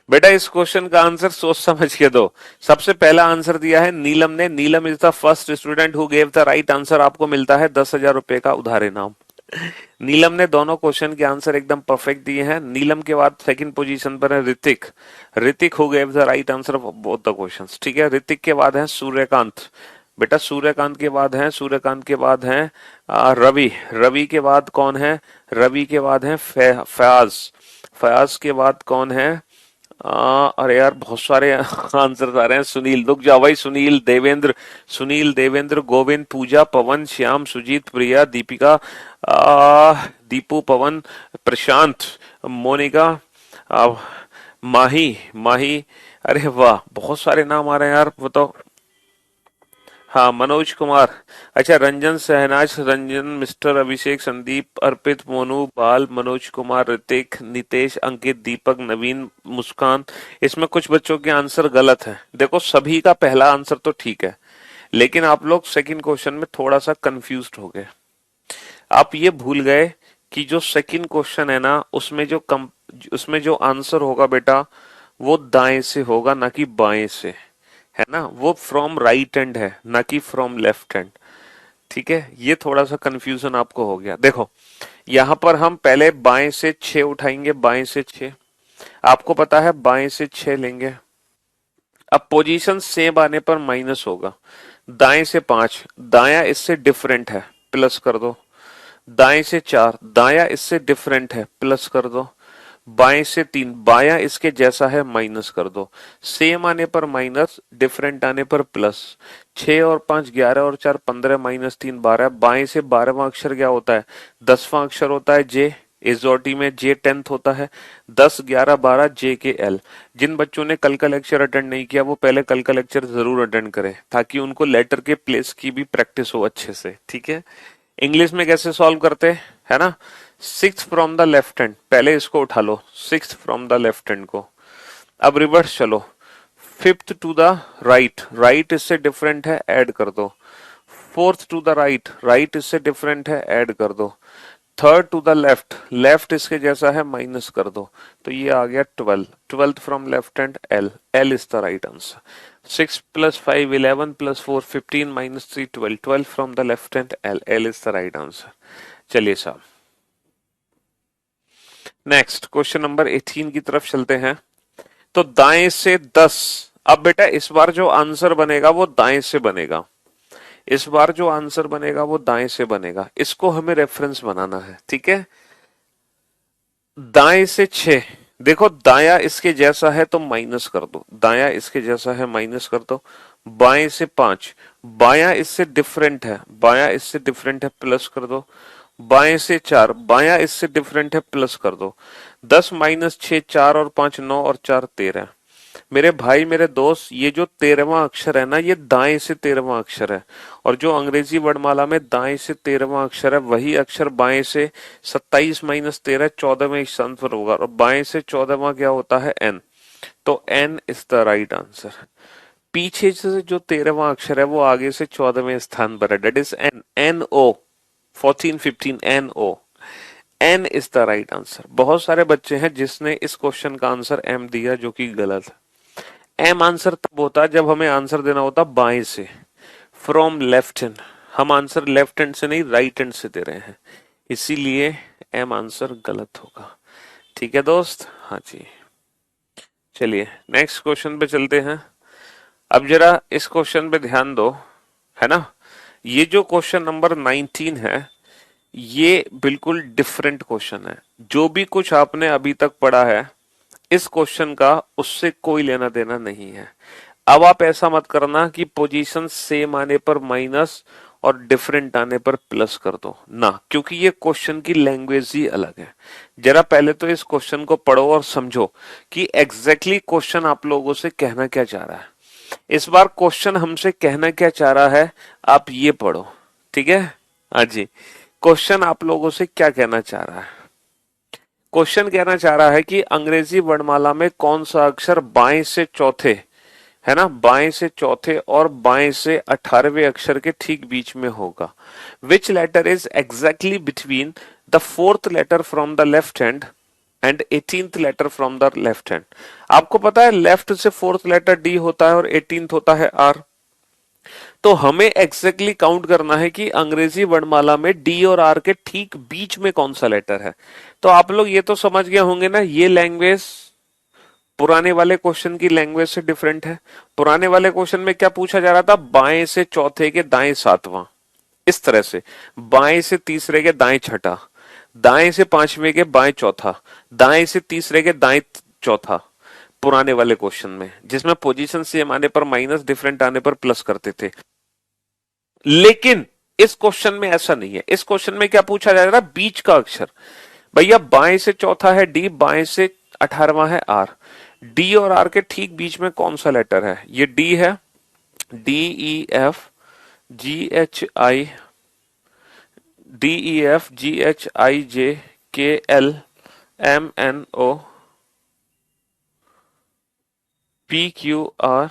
S1: बेटा इस क्वेश्चन का आंसर सोच समझ के दो। सबसे पहला आंसर दिया है नीलम ने, Neelam is the first student who gave the right answer. आपको मिलता है 10,000 रुपए का उधार इनाम। नीलम ने दोनों क्वेश्चन के आंसर एकदम परफेक्ट दिए हैं। नीलम के बाद सेकंड पोजीशन पर है Hrithik, Hrithik who gave the right answer of both the questions. ठीक है, ऋतिक के बाद है सूर्यकांत, बेटा सूर्यकांत के बाद है, सूर्यकांत के बाद है रवि, रवि के बाद कौन है? रवि के बाद है फयाज, फयाज के बाद कौन है? अरे यार बहुत सारे आंसर आ रहे हैं। सुनील, रुक जाओ भाई, सुनील देवेंद्र, सुनील देवेंद्र, गोविंद, पूजा, पवन, श्याम, सुजीत, प्रिया, दीपिका, दीपू, पवन, प्रशांत, मोनिका, आ, माही, माही। अरे वाह बहुत सारे नाम आ रहे हैं यार, बताओ। हाँ मनोज कुमार, अच्छा रंजन, शहनाज, रंजन, मिस्टर अभिषेक, संदीप, अर्पित, मोनू, बाल, मनोज कुमार, ऋतिक, नितेश, अंकित, दीपक, नवीन, मुस्कान। इसमें कुछ बच्चों के आंसर गलत है। देखो सभी का पहला आंसर तो ठीक है, लेकिन आप लोग सेकंड क्वेश्चन में थोड़ा सा कंफ्यूज्ड हो गए। आप ये भूल गए कि जो सेकंड क्वेश्चन है ना, उसमें जो आंसर होगा बेटा वो दाएं से होगा ना कि बाएं से, है ना। वो फ्रॉम राइट हैंड है ना कि फ्रॉम लेफ्ट हैंड। ठीक है, ये थोड़ा सा कंफ्यूजन आपको हो गया। देखो यहां पर हम पहले बाएं से 6 उठाएंगे, बाएं से 6, आपको पता है बाएं से 6 लेंगे। अब पोजीशन सेम आने पर माइनस होगा। दाएं से 5, दाया इससे डिफरेंट है, प्लस कर दो। दाएं से 4, दाया इससे डिफरेंट है, प्लस कर दो। बाएं से 3, बाया इसके जैसा है, माइनस कर दो। सेम आने पर माइनस, डिफरेंट आने पर प्लस। 6 और 5 11 और 4 15, माइनस 3 12। बाएं से 12वां अक्षर क्या होता है? 10वां अक्षर होता है जे। एसओटी में जे 10th होता है। 10 11 12 जे के एल। जिन बच्चों ने कल का लेक्चर अटेंड नहीं किया वो पहले कल का लेक्चर जरूर अटेंड करें, ताकि उनको लेटर के प्लेस की भी प्रैक्टिस हो अच्छे से। ठीक है, इंग्लिश में कैसे सॉल्व करते हैं, है ना। 6 फ्रॉम द लेफ्ट हैंड, पहले इसको उठा लो 6 फ्रॉम द लेफ्ट हैंड को। अब रिवर्स चलो, 5th to the right, right इससे डिफरेंट है, ऐड कर दो। 4th to the right, right इससे डिफरेंट है, ऐड कर दो। 3rd to the left, left इसके जैसा है, माइनस कर दो। तो ये आ गया 12, 12th from left hand L, L is the right answer. 6 plus 5 11 plus 4 15 minus 3 12, 12 from the left hand, L, L is the right answer। चलिए साहब नेक्स्ट क्वेश्चन नंबर 18 की तरफ चलते हैं। तो दाएं से 10, अब बेटा इस बार जो आंसर बनेगा वो दाएं से बनेगा, इस बार जो आंसर बनेगा वो दाएं से बनेगा, इसको हमें रेफरेंस बनाना है, ठीक है। दाएं से 6, देखो दाया इसके जैसा है तो माइनस कर दो, दाया इसके जैसा है माइनस कर दो। बाएं से 5, बाया इससे डिफरेंट है, बाया इससे डिफरेंट है प्लस कर दो। बाएं से 4, बाया इससे डिफरेंट है प्लस कर दो। 10 माइनस 6 4 और 5 9 और 4 13। मेरे भाई मेरे दोस्त, ये जो 13वां अक्षर है ना, ये दाएं से 13वां अक्षर है, और जो अंग्रेजी वर्णमाला में दाएं से 13वां अक्षर है वही अक्षर बाएं से 27 माइनस 13 14 में स्थान पर होगा, और बाएं से 14वां क्या होता है, एन। तो N is the right answer. पीछे से जो 13वां अक्षर है वो आगे से 14वें स्थान पर है, that is N, N O 14 15 N O, N is the right answer. बहुत सारे बच्चे हैं जिसने इस क्वेश्चन का आंसर एम दिया, जो कि गलत है। एम आंसर तब होता है जब हमें आंसर देना होता बाएं से, फ्रॉम लेफ्ट हैंड। हम आंसर लेफ्ट हैंड से नहीं राइट हैंड से दे रहे हैं, इसीलिए एम आंसर गलत होगा। ठीक है दोस्त, हाँ जी। चलिए नेक्स्ट क्वेश्चन पे चलते हैं। अब जरा इस क्वेश्चन पे ध्यान दो, है ना। ये जो क्वेश्चन नंबर 19 है, ये बिल्कुल डिफरेंट क्वेश्चन है। जो भी कुछ आपने अभी तक पढ़ा है इस क्वेश्चन का उससे कोई लेना देना नहीं है। अब आप ऐसा मत करना कि पोजीशन सेम आने पर माइनस और डिफरेंट आने पर प्लस कर दो ना, क्योंकि ये क्वेश्चन की लैंग्वेज ही अलग है। जरा पहले तो इस क्वेश्चन को पढ़ो और समझो कि एग्जैक्टली क्वेश्चन आप लोगों से कहना क्या चाह रहा है। इस बार क्वेश्चन हमसे कहना क्या चाह रहा है, आप ये पढ़ो, ठीक है। हाँ जी, क्वेश्चन आप लोगों से क्या कहना चाह रहा है। क्वेश्चन कहना चाह रहा है कि अंग्रेजी वर्णमाला में कौन सा अक्षर बाएं से चौथे, है ना, बाएं से चौथे और बाएं से 18वें अक्षर के ठीक बीच में होगा। Which letter is exactly between the fourth letter from the left hand and 18th letter from the left hand. आपको पता है लेफ्ट से फोर्थ लेटर डी होता है और 18th होता है आर। तो हमें एग्जैक्टली काउंट करना है कि अंग्रेजी वर्णमाला में डी और आर के ठीक बीच में कौन सा लेटर है। तो आप लोग ये तो समझ गए होंगे ना, ये लैंग्वेज पुराने वाले क्वेश्चन की लैंग्वेज से डिफरेंट है। पुराने वाले क्वेश्चन में क्या पूछा जा रहा था, बाएं से चौथे के दाएं सातवां, इस तरह से, बाएं से तीसरे के दाएं छठा, दाएं से पांचवें के बाएं चौथा, दाएं से तीसरे के दाएं चौथा। पुराने वाले क्वेश्चन में जिसमें पोजीशन सेम आने पर माइनस, डिफरेंट आने पर प्लस करते थे। लेकिन इस क्वेश्चन में ऐसा नहीं है। इस क्वेश्चन में क्या पूछा जा रहा है, बीच का अक्षर। भैया बाएं से चौथा है डी, बाएं से 18वां है आर। डी और आर के ठीक बीच में कौन सा लेटर है, ये डी है, D E F G H I, D E F G H I J K L M N O P Q R.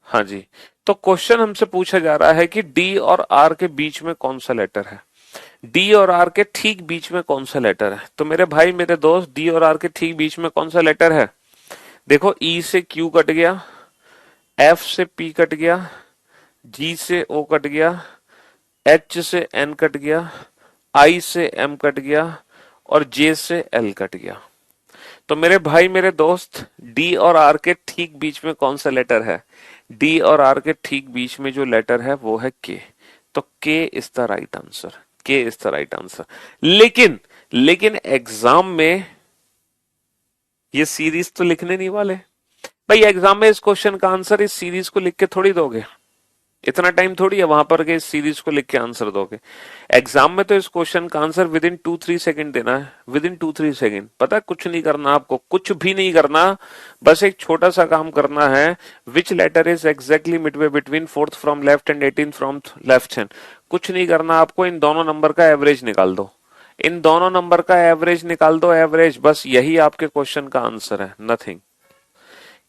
S1: हाँ जी, तो क्वेश्चन हमसे पूछा जा रहा है कि डी और आर के बीच में कौन सा लेटर है, डी और आर के ठीक बीच में कौन सा लेटर है। तो मेरे भाई मेरे दोस्त, डी और आर के ठीक बीच में कौन सा लेटर है, देखो ई से क्यू कट गया, एफ से पी कट गया, जी से ओ कट गया, एच से एन कट गया, आई से एम कट गया और जे से एल कट गया। तो मेरे भाई मेरे दोस्त, डी और आर के ठीक बीच में कौन सा लेटर है, डी और आर के ठीक बीच में जो लेटर है वो है के। तो के इज द राइट आंसर, के इज द राइट आंसर। लेकिन लेकिन एग्जाम में ये सीरीज तो लिखने नहीं वाले भाई। एग्जाम में इस क्वेश्चन का आंसर इस सीरीज को लिख के थोड़ी दोगे, इतना टाइम थोड़ी है वहां पर के इस सीरीज को लिख के आंसर दोगे। एग्जाम में तो इस क्वेश्चन का आंसर विद इन 2-3 सेकंड देना है, विद इन 2-3 सेकंड। पता है कुछ नहीं करना आपको, कुछ भी नहीं करना, बस एक छोटा सा काम करना है। Which letter is exactly midway between fourth from left and 18th from left hand. कुछ नहीं करना आपको, इन दोनों नंबर का एवरेज निकाल दो, इन दोनों नंबर का एवरेज निकाल दो, एवरेज, बस यही आपके क्वेश्चन का आंसर है, नथिंग।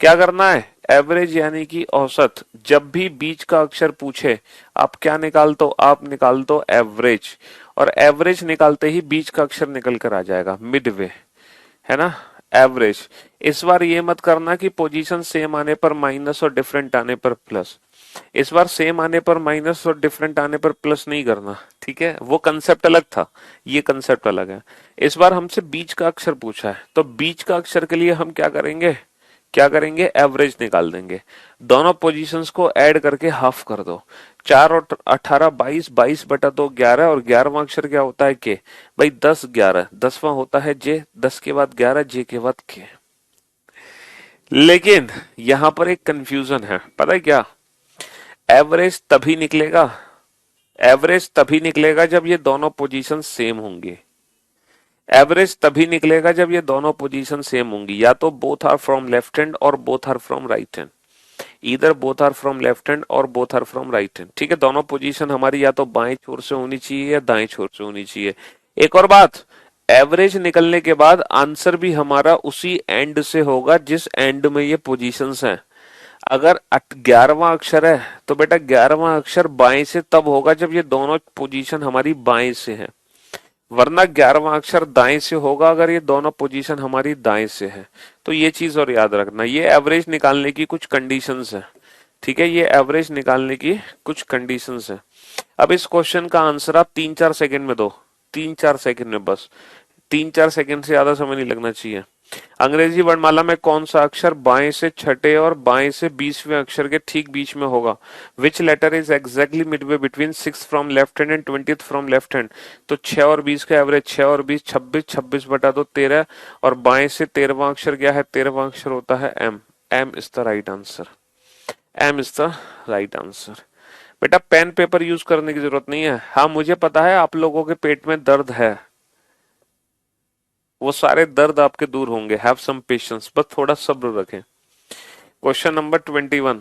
S1: क्या करना है, एवरेज यानी कि औसत। जब भी बीच का अक्षर पूछे आप क्या निकाल दो, आप निकाल दो एवरेज, और एवरेज निकालते ही बीच का अक्षर निकल कर आ जाएगा, मिडवे, है ना। एवरेज। इस बार ये मत करना कि पोजीशन सेम आने पर माइनस और डिफरेंट आने पर प्लस। इस बार सेम आने पर माइनस और डिफरेंट आने पर प्लस नहीं करना, ठीक है? वो कंसेप्ट अलग था, ये कंसेप्ट अलग है। इस बार हमसे बीच का अक्षर पूछा है, तो बीच का अक्षर के लिए हम क्या करेंगे, एवरेज निकाल देंगे। दोनों पोजीशंस को ऐड करके हाफ कर दो। 4 और 18 22, 22 बटा 2 11, और 11वां अक्षर क्या होता है, के। भाई 10 11, 10वां होता है जे, 10 के बाद 11, जे के बाद के। लेकिन यहां पर एक कंफ्यूजन है, पता है क्या? एवरेज तभी निकलेगा, एवरेज तभी निकलेगा जब ये दोनों पोजीशन सेम होंगे। एवरेज तभी निकलेगा जब ये दोनों पोजीशन सेम होंगी, या तो both are from left hand और both are from right hand. इधर both are from left hand और both are from right hand, ठीक है? दोनों पोजीशन हमारी या तो बाएं छोर से होनी चाहिए या दाएं छोर से होनी चाहिए। एक और बात, एवरेज निकलने के बाद आंसर भी हमारा उसी एंड से होगा जिस एंड में ये पोजीशंस हैं। अगर 11वां अक्षर है तो बेटा 11वां अक्षर बाएं से तब होगा जब ये दोनों पोजीशन हमारी बाएं से है, वरना 11वां अक्षर दाएं से होगा अगर ये दोनों पोजीशन हमारी दाएं से है। तो ये चीज और याद रखना, ये एवरेज निकालने की कुछ कंडीशंस है, ठीक है? ये एवरेज निकालने की कुछ कंडीशंस है। अब इस क्वेश्चन का आंसर आप 3-4 सेकंड में दो, 3-4 सेकंड में बस, 3-4 सेकंड से ज्यादा समय नहीं लगना चाहिए। अंग्रेजी वर्णमाला में कौन सा अक्षर बाएं से छठे और बाएं से 20वें अक्षर के ठीक बीच में होगा? Which letter is exactly midway between 6 from left hand and 20th from left hand? तो 6 और 20 का एवरेज 6 और 20 26, 26 बटा 2 13, और बाएं से 13वां अक्षर क्या है? 13वां अक्षर होता है M. M is the right answer, M is the right answer. बेटा पेन पेपर यूज करने की जरूरत नहीं है। हाँ मुझे पता है आप लोगों के पेट में दर्द है, वो सारे दर्द आपके दूर होंगे। हैव सम पेशेंस, बस थोड़ा सब्र रखें। Question number 21,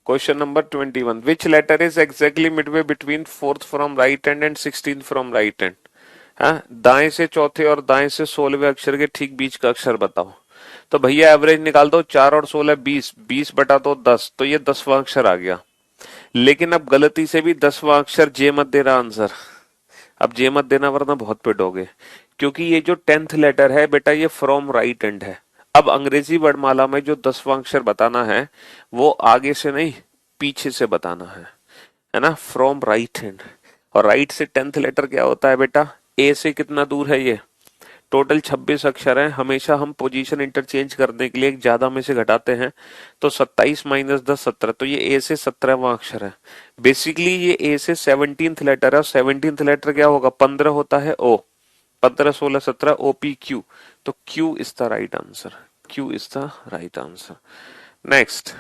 S1: question number 21, which letter is exactly midway between 4th from right hand and 16th from right hand? हाँ, दाएं से चौथे और दाएं से 16वें अक्षर के ठीक बीच का अक्षर बताओ। तो भैया एवरेज निकाल दो, 4 और 16 20, 20 बटा दो 10, तो ये 10वां अक्षर आ गया। लेकिन अब गलती से भी 10वां अक्षर जे मत देना आंसर, अब जे मत देना वरना बहुत पिटोगे, क्योंकि ये जो 10th लेटर है बेटा ये फ्रॉम राइट हैंड है। अब अंग्रेजी वर्णमाला में जो 10वां अक्षर बताना है वो आगे से नहीं पीछे से बताना है ना? फ्रॉम राइट हैंड, और राइट से 10th लेटर क्या होता है बेटा? ए से कितना दूर है ये? टोटल 26 अक्षर हैं, हमेशा हम पोजीशन इंटरचेंज करने के लिए एक ज्यादा में से घटाते हैं, तो 27 माइनस 10 17, तो ये ए से 17वां अक्षर है। बेसिकली ये ए से 17th लेटर है, और 17th लेटर क्या होगा? 15 होता है ओ, 15 16 17 ओ पी क्यू, तो Q is the right answer, Q is the right answer. Next,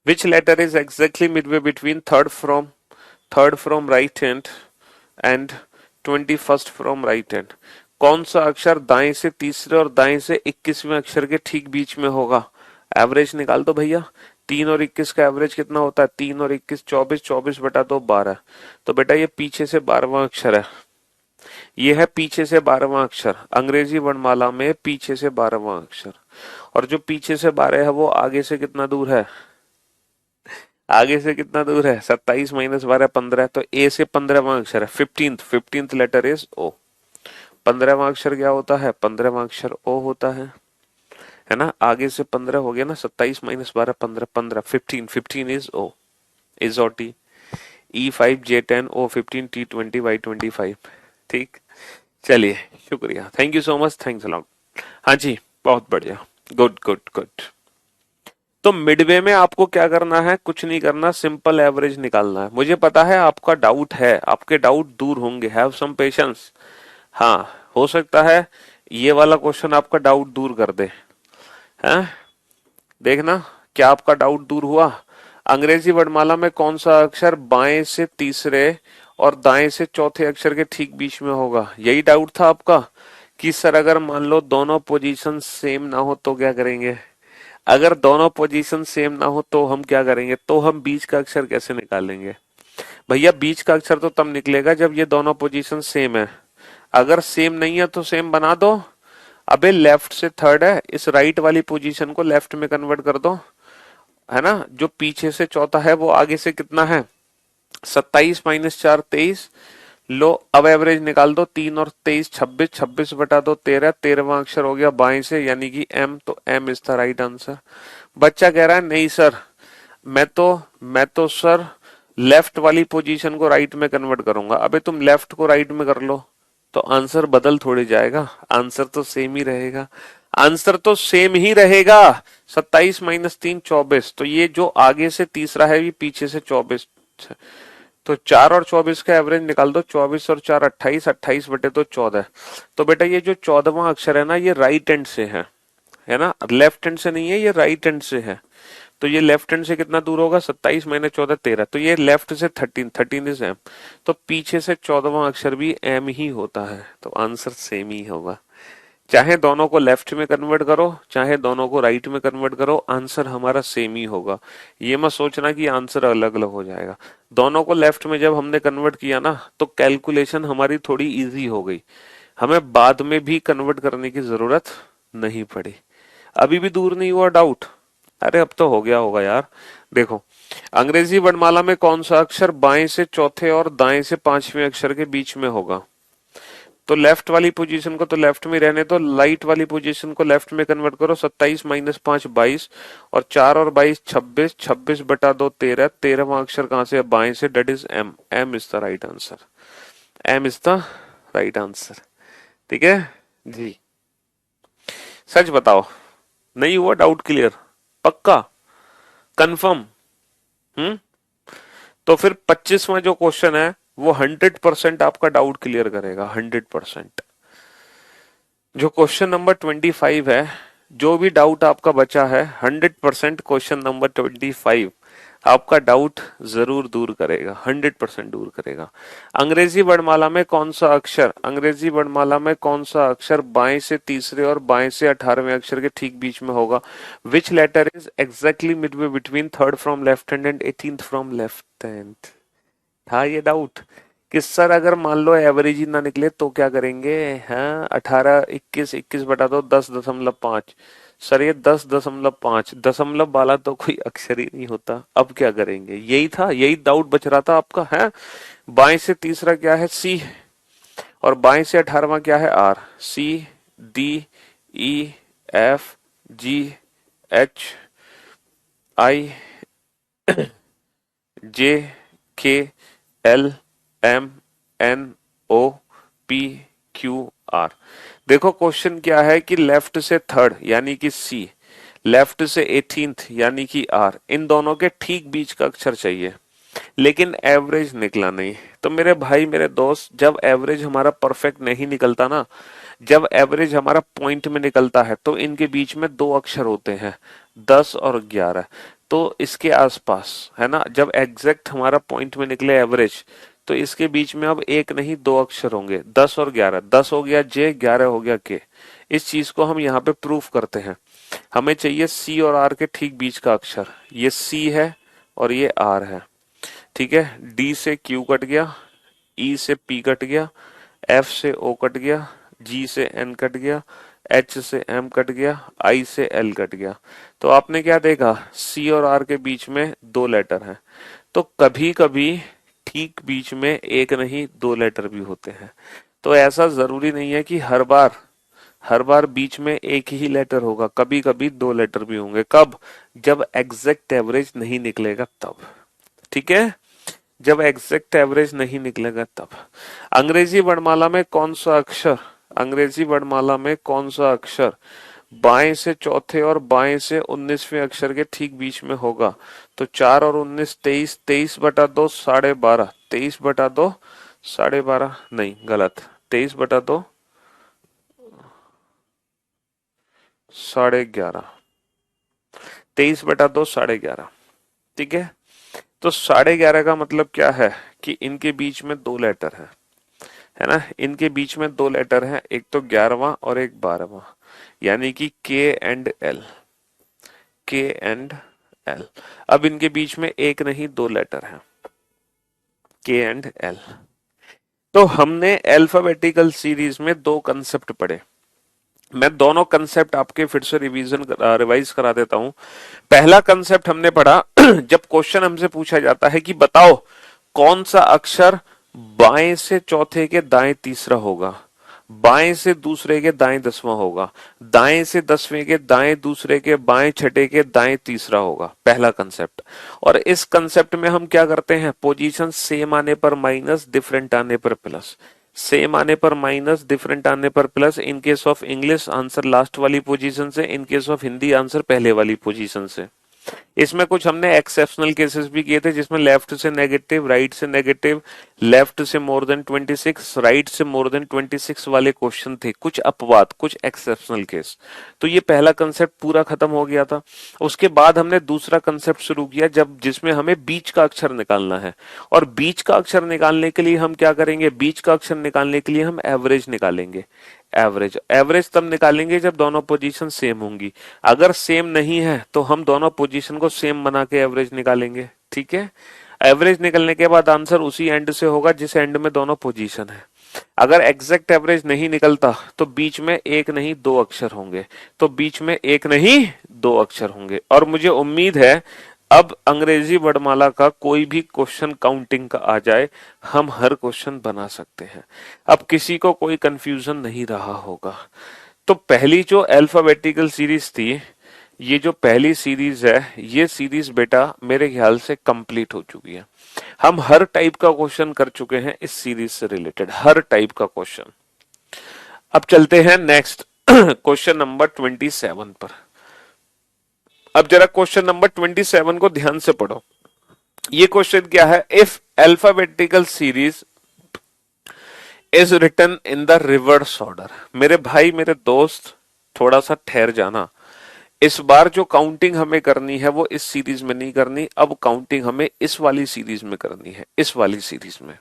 S1: which letter is exactly midway between third from right hand and 21st from right hand? कौन सा अक्षर दाएं से तीसरे और दाएं से 21वें अक्षर के ठीक बीच में होगा? एवरेज निकाल दो भैया। 3 और 21 का एवरेज कितना होता है? 3 और 21 24, 24 बटा 2 12, तो बेटा ये पीछे से 12वां अक्षर है, ये है पीछे से 12वां अक्षर। अंग्रेजी वर्णमाला में पीछे से 12वां अक्षर, और जो पीछे से 12 है वो आगे से कितना दूर है? आगे से कितना दूर है? 27 माइनस 12 15, तो ए से 15वां अक्षर है 15th लेटर इज ओ। 15वां अक्षर क्या होता है? 15वां अक्षर ओ होता है ना? आगे से 15 हो गया ना, 27 minus 12 15 15, 15 is O, is O T. E5 J10 O15 T20 Y25, ठीक? चलिए शुक्रिया, thank you so much, thanks a lot. हाँ जी बहुत बढ़िया, गुड गुड गुड। तो मिडवे में आपको क्या करना है? कुछ नहीं करना, सिंपल एवरेज निकालना है। मुझे पता है आपका डाउट है, आपके डाउट दूर होंगे, हैव सम पेशेंस। हाँ हो सकता है ये वाला क्वेश्चन आपका डाउट दूर कर दे, हैं? देखना क्या आपका डाउट दूर हुआ। अंग्रेजी वर्णमाला में कौन सा अक्षर बाएं से तीसरे और दाएं से चौथे अक्षर के ठीक बीच में होगा? यही डाउट था आपका कि सर अगर मान लो दोनों पोजीशन सेम ना हो तो क्या करेंगे? अगर दोनों पोजीशन सेम ना हो तो हम क्या करेंगे? तो हम बीच का अक्षर कैसे निकालेंगे? भैया बीच का अक्षर तो तब निकलेगा जब ये दोनों पोजीशन सेम है। अगर सेम नहीं है तो सेम बना दो। अबे लेफ्ट से थर्ड है, इस राइट वाली पोजीशन को लेफ्ट में कन्वर्ट कर दो, है ना? जो पीछे से चौथा है वो आगे से कितना है? 27 माइनस 4 23, लो अब एवरेज निकाल दो, 3 और 23 26, 26/2 13, 13वां अक्षर हो गया बाएं से यानी कि एम, तो M is the right answer. बच्चा कह रहा है नहीं सर, मैं तो सर लेफ्ट वाली पोजीशन को राइट में कन्वर्ट करूंगा। अबे तुम लेफ्ट को राइट में कर लो तो आंसर बदल थोड़ी जाएगा, आंसर तो सेम ही रहेगा, आंसर तो सेम ही रहेगा। 27 - 3 24, तो ये जो आगे से तीसरा है ये पीछे से 24, तो 4 और 24 का एवरेज निकाल दो, 24 और 4 28, 28/2 14। तो बेटा ये जो 14वां अक्षर है ना ये राइट हैंड से है ना, लेफ्ट हैंड से नहीं है, ये राइट हैंड से है। तो ये लेफ्ट हैंड से कितना दूर होगा, 27 - 14 13, तो ये लेफ्ट से 13, 13 इज एम, तो पीछे से 14वां अक्षर भी एम ही होता है, तो आंसर सेम ही होगा। चाहे दोनों को लेफ्ट में कन्वर्ट करो चाहे दोनों को राइट में कन्वर्ट करो, आंसर हमारा सेम ही होगा। ये मत सोचना कि आंसर अलग अलग हो जाएगा। दोनों को लेफ्ट में जब हमने कन्वर्ट किया ना तो कैलकुलेशन हमारी थोड़ी इजी हो गई, हमें बाद में भी कन्वर्ट करने की जरूरत नहीं पड़ी। अभी भी दूर नहीं हुआ डाउट? अरे अब तो हो गया होगा यार। देखो, अंग्रेजी वर्णमाला में कौन सा अक्षर बाएं से चौथे और दाएं से पांचवें अक्षर के बीच में होगा? तो लेफ्ट वाली पोजीशन को तो लेफ्ट में रहने दो, राइट वाली पोजीशन को लेफ्ट में कन्वर्ट करो। 27 - 5 22, और 4 और 22 26, 26/2 13, 13वां अक्षर कहां से है, बाएं से, that is M, M is the right answer, M is the right answer. ठीक है जी, सच बताओ नहीं हुआ डाउट क्लियर? पक्का कंफर्म? हम्म, तो फिर 25वां जो क्वेश्चन है वो 100% आपका डाउट क्लियर करेगा, 100%। जो क्वेश्चन नंबर 25 है, जो भी डाउट आपका बचा है, 100% क्वेश्चन नंबर 25 आपका डाउट जरूर दूर करेगा, 100% दूर करेगा। अंग्रेजी वर्णमाला में कौन सा अक्षर बाएं से तीसरे और बाएं से 18वें अक्षर के ठीक बीच में होगा? Which letter is exactly midway between third from left hand and 18th from left hand? था ये डाउट कि सर अगर मान लो एवरेज ही ना निकले तो क्या करेंगे? हाँ, 18 21 21 बटा दो 10.5, सर ये 10.5 दशमलव वाला तो कोई अक्षर ही नहीं होता, अब क्या करेंगे? यही था, यही डाउट बच रहा था आपका है। बाएं से तीसरा क्या है, सी, और बाएं से 18वां क्या है, R. C D E F G H I J K L M N O P Q R. देखो क्वेश्चन क्या है कि लेफ्ट से थर्ड यानी कि सी, लेफ्ट से 18th यानी कि आर, इन दोनों के ठीक बीच का अक्षर चाहिए, लेकिन एवरेज निकला नहीं। तो मेरे भाई मेरे दोस्त, जब एवरेज हमारा परफेक्ट नहीं निकलता ना, जब एवरेज हमारा पॉइंट में निकलता है तो इनके बीच में दो अक्षर होते हैं, 10 और 11। तो इसके आसपास है ना, जब एग्जैक्ट हमारा पॉइंट में निकले एवरेज, तो इसके बीच में अब एक नहीं दो अक्षर होंगे, 10 और 11। 10 हो गया जे, 11 हो गया के। इस चीज को हम यहाँ पे प्रूफ करते हैं। हमें चाहिए सी और आर के ठीक बीच का अक्षर, ये सी है और ये आर है। ठीक है, डी से क्यू कट गया, ई से पी कट गया, एफ से ओ कट गया, जी से एन कट गया, एच से एम कट गया, आई से एल कट गया। तो आपने क्या देखा, सी और आर के बीच में दो लेटर हैं। तो कभी कभी ठीक बीच में एक नहीं दो लेटर भी होते हैं। तो ऐसा जरूरी नहीं है कि हर बार बीच में एक ही लेटर होगा, कभी कभी दो लेटर भी होंगे। कब? जब एग्जैक्ट एवरेज नहीं निकलेगा तब। ठीक है, जब एग्जैक्ट एवरेज नहीं निकलेगा तब। अंग्रेजी वर्णमाला में कौन सा अक्षर, अंग्रेजी वर्णमाला में कौन सा अक्षर बाएं से चौथे और बाएं से 19वें अक्षर के ठीक बीच में होगा? तो 4 और 19 23, 23/2 12.5, 23/2 12.5, नहीं गलत, 23/2 11.5, 23/2 11.5। ठीक है, तो 11.5 का मतलब क्या है कि इनके बीच में दो लेटर है ना, इनके बीच में दो लेटर हैं, एक तो 11वां और एक 12वां, यानी कि के एंड एल, के एंड एल। अब इनके बीच में एक नहीं दो लेटर हैं, के एंड एल। तो हमने अल्फाबेटिकल सीरीज में दो कंसेप्ट पढ़े। मैं दोनों कंसेप्ट आपके फिर से रिवाइज करा देता हूं। पहला कंसेप्ट हमने पढ़ा जब क्वेश्चन हमसे पूछा जाता है कि बताओ कौन सा अक्षर बाएं से चौथे के दाएं तीसरा होगा, बाएं से दूसरे के दाएं 10वां होगा, दाएं से 10वें के दाएं दूसरे के बाएं छठे के दाएं तीसरा होगा, पहला कंसेप्ट। और इस कंसेप्ट में हम क्या करते हैं, पोजीशन सेम आने पर माइनस, डिफरेंट आने पर प्लस, सेम आने पर माइनस, डिफरेंट आने पर plus. In case of English answer last वाली पोजीशन से, in case of Hindi answer पहले वाली पोजीशन से। इसमें कुछ हमने एक्सेप्शनल केसेस भी किए थे जिसमें लेफ्ट से नेगेटिव, राइट से नेगेटिव, लेफ्ट से मोर देन 26, राइट से मोर देन 26 वाले क्वेश्चन थे, कुछ अपवाद, कुछ एक्सेप्शनल केस। तो ये पहला कंसेप्ट पूरा खत्म हो गया था। उसके बाद हमने दूसरा कंसेप्ट शुरू किया जब जिसमें हमें बीच का अक्षर निकालना है। और बीच का अक्षर निकालने के लिए हम क्या करेंगे, बीच का अक्षर निकालने के लिए हम एवरेज निकालेंगे। एवरेज, एवरेज तब निकालेंगे जब दोनों पोजीशन सेम होंगी। अगर सेम नहीं है तो हम दोनों पोजीशन को सेम बना के एवरेज निकालेंगे, ठीक है। एवरेज निकलने के बाद आंसर उसी एंड से होगा जिस एंड में दोनों पोजीशन है। अगर एग्जैक्ट एवरेज नहीं निकलता तो बीच में एक नहीं दो अक्षर होंगे, तो बीच में एक नहीं दो अक्षर होंगे। और मुझे उम्मीद है अब अंग्रेजी वर्णमाला का कोई भी क्वेश्चन काउंटिंग का आ जाए, हम हर क्वेश्चन बना सकते हैं। अब किसी को कोई कंफ्यूजन नहीं रहा होगा। तो पहली जो अल्फाबेटिकल सीरीज थी, ये जो पहली सीरीज है, ये सीरीज बेटा मेरे ख्याल से कंप्लीट हो चुकी है। हम हर टाइप का क्वेश्चन कर चुके हैं इस सीरीज से रिलेटेड, हर टाइप का क्वेश्चन। अब चलते हैं नेक्स्ट क्वेश्चन नंबर 27 पर। अब जरा क्वेश्चन नंबर 27 को ध्यान से पढ़ो। ये क्वेश्चन क्या है, if alphabetical series is written in the reverse order. मेरे भाई मेरे दोस्त थोड़ा सा ठहर जाना, इस बार जो काउंटिंग हमें करनी है वो इस सीरीज में नहीं करनी, अब काउंटिंग हमें इस वाली सीरीज में करनी है, इस वाली सीरीज में।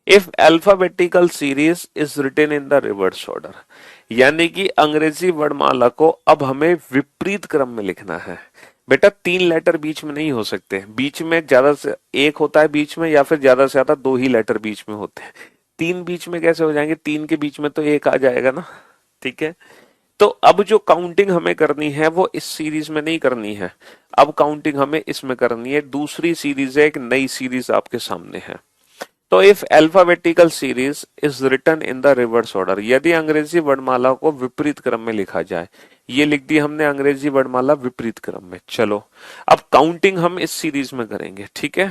S1: If alphabetical series is written in the reverse order, यानी कि अंग्रेजी वर्णमाला को अब हमें विपरीत क्रम में लिखना है। बेटा 3 लेटर बीच में नहीं हो सकते, बीच में ज्यादा से एक होता है बीच में, या फिर ज्यादा से ज्यादा 2 ही लेटर बीच में होते हैं। 3 बीच में कैसे हो जाएंगे, 3 के बीच में तो एक आ जाएगा ना, ठीक है। तो अब जो काउंटिंग हमें करनी है वो इस सीरीज में नहीं करनी है, अब काउंटिंग हमें इसमें करनी है। दूसरी सीरीज है, एक नई सीरीज आपके सामने है। तो if alphabetical series is written in the reverse order, यदि अंग्रेजी वर्णमाला को विपरीत क्रम में लिखा जाए, ये लिख दी हमने अंग्रेजी वर्णमाला विपरीत क्रम में। चलो अब काउंटिंग हम इस सीरीज में करेंगे, ठीक है।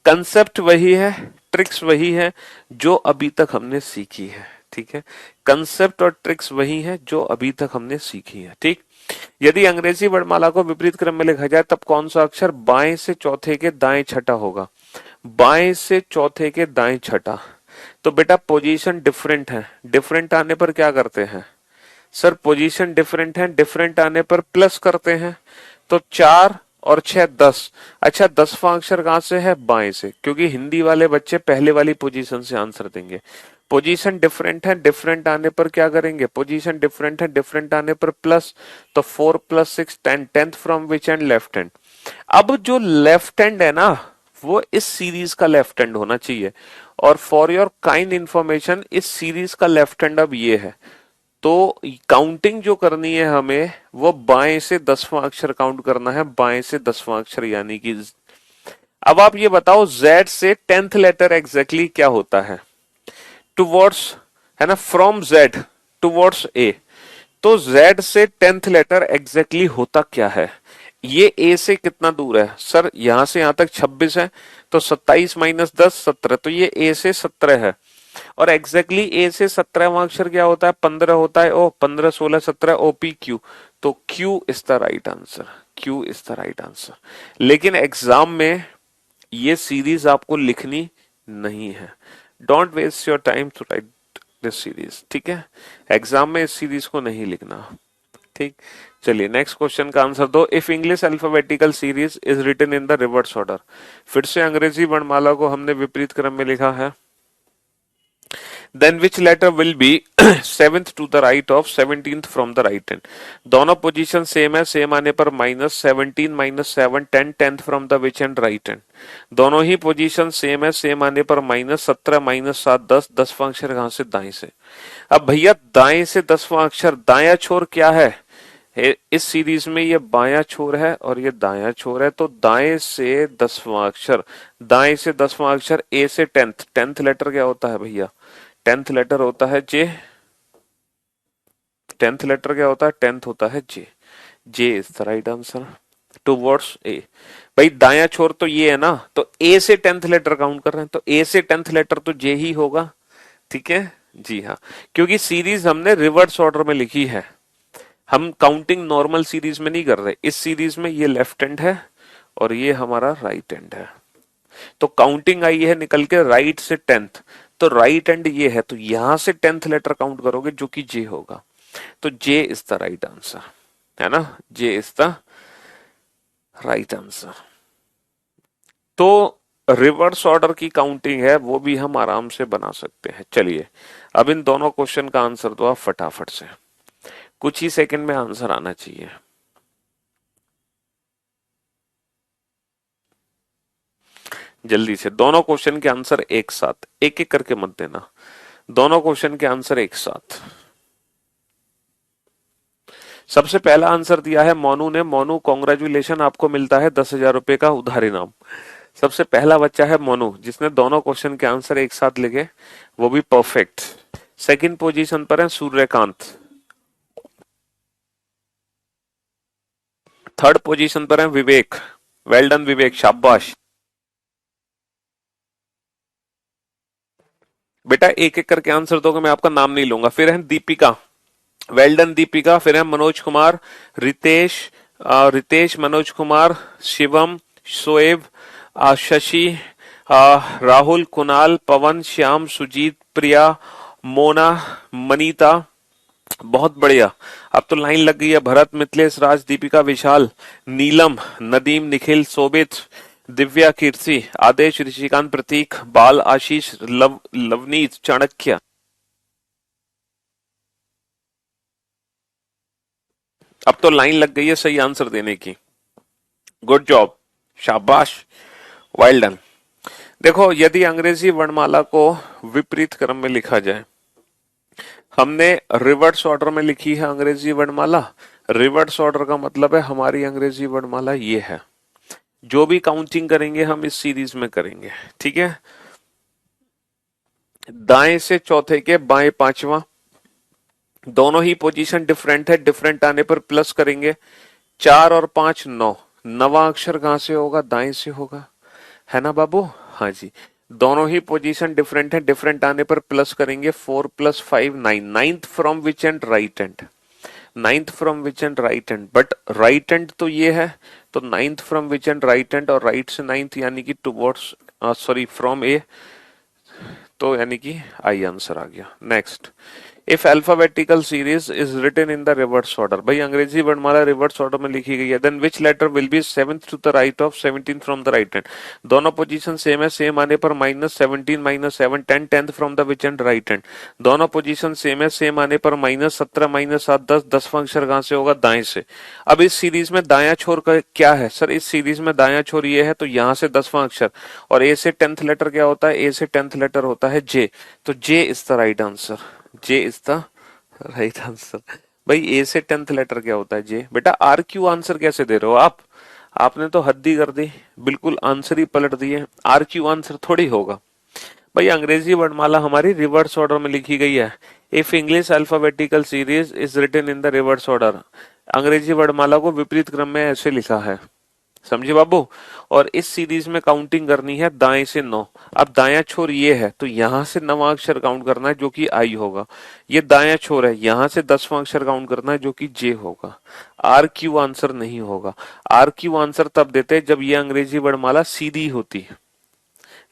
S1: कंसेप्ट वही है, ट्रिक्स वही है जो अभी तक हमने सीखी है, ठीक है। कंसेप्ट और ट्रिक्स वही है जो अभी तक हमने सीखी है, ठीक। यदि अंग्रेजी वर्णमाला को विपरीत क्रम में लिखा जाए तब कौन सा अक्षर बाएं से चौथे के दाएं छठा होगा, बाएं से चौथे के दाएं छठा। तो बेटा पोजीशन डिफरेंट है, डिफरेंट आने पर क्या करते हैं सर, पोजीशन डिफरेंट है, डिफरेंट आने पर प्लस करते हैं। तो 4 और 6 10। अच्छा 10वां अक्षर कहां से है, बाएं से, क्योंकि हिंदी वाले बच्चे पहले वाली पोजीशन से आंसर देंगे। पोजीशन डिफरेंट है, डिफरेंट आने पर क्या करेंगे, पोजीशन डिफरेंट है, डिफरेंट आने पर प्लस। तो 4 + 6 10, 10th from which end, left hand. अब जो लेफ्ट हैंड है ना वो इस सीरीज का लेफ्ट हैंड होना चाहिए। और फॉर योर काइंड इंफॉर्मेशन इस सीरीज का लेफ्ट हैंड अब ये है। तो काउंटिंग जो करनी है हमें वो बाएं से 10वां अक्षर काउंट करना है, बाएं से 10वां अक्षर यानी कि। अब आप ये बताओ Z से 10th लेटर एग्जैक्टली क्या होता है, टुवर्ड्स, है ना, फ्रॉम Z टुवर्ड्स A। तो Z से 10th लेटर एग्जैक्टली होता क्या है, ये A से कितना दूर है सर, यहां से यहां तक 26 है, तो 27 - 10 17, तो ये A से 17 है। और एग्जैक्टली A से 17वां अक्षर क्या होता है, 15 होता है। ओ 15 16 17 OPQ, तो Q is the right answer, Q is the right answer. लेकिन एग्जाम में ये सीरीज आपको लिखनी नहीं है, don't waste your time to write this series, ठीक है। एग्जाम में इस सीरीज को नहीं लिखना, ठीक। चलिए नेक्स्ट क्वेश्चन का आंसर दो। If English alphabetical series is written in the reverse order, फिर से अंग्रेजी वर्णमाला को हमने विपरीत क्रम में लिखा है। Then which letter will be 7th to the right of 17th from the right hand? दोनों पोजीशन सेम है, सेम आने पर -17 - 7 10 10th from the which hand, right hand। दोनों ही पोजीशन सेम है, सेम आने पर -17 - 7 10 10वां अक्षर कहां से, दाएं से। अब भैया दाएं से 10वां अक्षर, दाया छोर क्या है, इस सीरीज में ये बायां छोर है और ये दायां छोर है, तो दाएं से 10वां अक्षर, दाएं से 10वां अक्षर ए से 10th लेटर क्या होता है भैया? 10th लेटर होता है जे। 10th लेटर क्या होता है? 10th होता है J. J is the right answer towards A. भाई दायां छोर तो ये है ना, तो ए से 10th लेटर काउंट कर रहे हैं, तो ए से 10th लेटर तो जे ही होगा। ठीक है जी हाँ, क्योंकि सीरीज हमने रिवर्स ऑर्डर में लिखी है, हम काउंटिंग नॉर्मल सीरीज में नहीं कर रहे। इस सीरीज में ये लेफ्ट हैंड है और ये हमारा राइट हैंड है, तो काउंटिंग आई है निकल के राइट से 10th, तो राइट हैंड ये है, तो यहां से 10th लेटर काउंट करोगे जो कि जे होगा, तो J is the right answer, है ना? जे इज द राइट आंसर। तो रिवर्स ऑर्डर की काउंटिंग है वो भी हम आराम से बना सकते हैं। चलिए अब इन दोनों क्वेश्चन का आंसर दो आप फटाफट से, कुछ ही सेकंड में आंसर आना चाहिए। जल्दी से दोनों क्वेश्चन के आंसर एक साथ, एक एक करके मत देना, दोनों क्वेश्चन के आंसर एक साथ। सबसे पहला आंसर दिया है मोनू ने। मोनू कॉन्ग्रेचुलेशन, आपको मिलता है 10,000 रुपए का उधार इनाम। सबसे पहला बच्चा है मोनू जिसने दोनों क्वेश्चन के आंसर एक साथ लिखे, वो भी परफेक्ट। सेकंड पोजीशन पर है सूर्यकांत। थर्ड पोजीशन पर है विवेक। वेल डन विवेक, शाबाश। बेटा एक एक करके आंसर दोगे, मैं आपका नाम नहीं लूंगा। फिर है दीपिका। Well done Deepika. फिर है मनोज कुमार, रितेश, रितेश, मनोज कुमार, शिवम, शोएब, शशि, राहुल, कुणाल, पवन, श्याम, सुजीत, प्रिया, मोना, मनीता। बहुत बढ़िया, अब तो लाइन लग गई है। भरत, मिथिलेश, राज, दीपिका, विशाल, नीलम, नदीम, निखिल, शोभित, दिव्या, कीर्ति, आदेश, ऋषिकांत, प्रतीक, बाल, आशीष, लवनीत, चाणक्य। अब तो लाइन लग गई है सही आंसर देने की। गुड जॉब, शाबाश, वेल डन। देखो यदि अंग्रेजी वर्णमाला को विपरीत क्रम में लिखा जाए, हमने रिवर्स ऑर्डर में लिखी है अंग्रेजी वर्णमाला। रिवर्स ऑर्डर का मतलब है हमारी अंग्रेजी वर्णमाला ये है। जो भी काउंटिंग करेंगे हम इस सीरीज में करेंगे, ठीक है? दाएं से चौथे के बाएं पांचवा, दोनों ही पोजीशन डिफरेंट है, डिफरेंट आने पर प्लस करेंगे। 4 और 5 9, नवा अक्षर कहां से होगा? दाएं से होगा, है ना बाबू? हाँ जी, दोनों ही पोजीशन डिफरेंट है, डिफरेंट आने पर प्लस करेंगे। 4 + 5 9, ninth from which end? Right and. Ninth from which end? Right and, but right and तो ये है, तो ninth from which end? Right and, और राइट से नाइन्थ यानी कि टुवर्ड्स, सॉरी फ्रॉम ए, तो यानी कि आई आंसर आ गया। Next, if alphabetical series is written in the reverse order. भाई अंग्रेजी वर्णमाला रिवर्स ऑर्डर में लिखी गई है, then which letter will be 7th to the right of 17 from the right hand. दोनों पोजीशन सेम है, सेम आने पर -17 -7 10 10th from the which end? Right hand. दोनों पोजीशन सेम है, सेम आने पर -17 -7 10, 10वां अक्षर कहां से होगा? दाएं से। अब इस सीरीज में दायां छोर का क्या है सर? इस सीरीज में दायां छोर ये है, तो यहां से 10वां अक्षर, और ए से 10th लेटर क्या होता है? ए से 10th लेटर होता है जे, तो J is the right answer. J is the right answer. भाई ए से 10th लेटर क्या होता है? जे। बेटा आर क्यू आंसर कैसे दे रहे हो आप? आपने तो हद ही कर दी, बिल्कुल आंसर ही पलट दिए। आर क्यू आंसर थोड़ी होगा भाई। अंग्रेजी वर्णमाला हमारी रिवर्स ऑर्डर में लिखी गई है। If English alphabetical series is written in the reverse order, अंग्रेजी वर्णमाला को विपरीत क्रम में ऐसे लिखा है, समझे बाबू? और इस सीरीज में काउंटिंग करनी है दाएं से 9। अब दायां छोर ये है, तो यहां से 9वां अक्षर काउंट करना है जो कि आई होगा। ये दायां छोर है, यहां से 10वां अक्षर काउंट करना है जो कि जे होगा। आर क्यू आंसर नहीं होगा। आर क्यू आंसर तब देते हैं जब ये अंग्रेजी वर्णमाला सीधी होती है,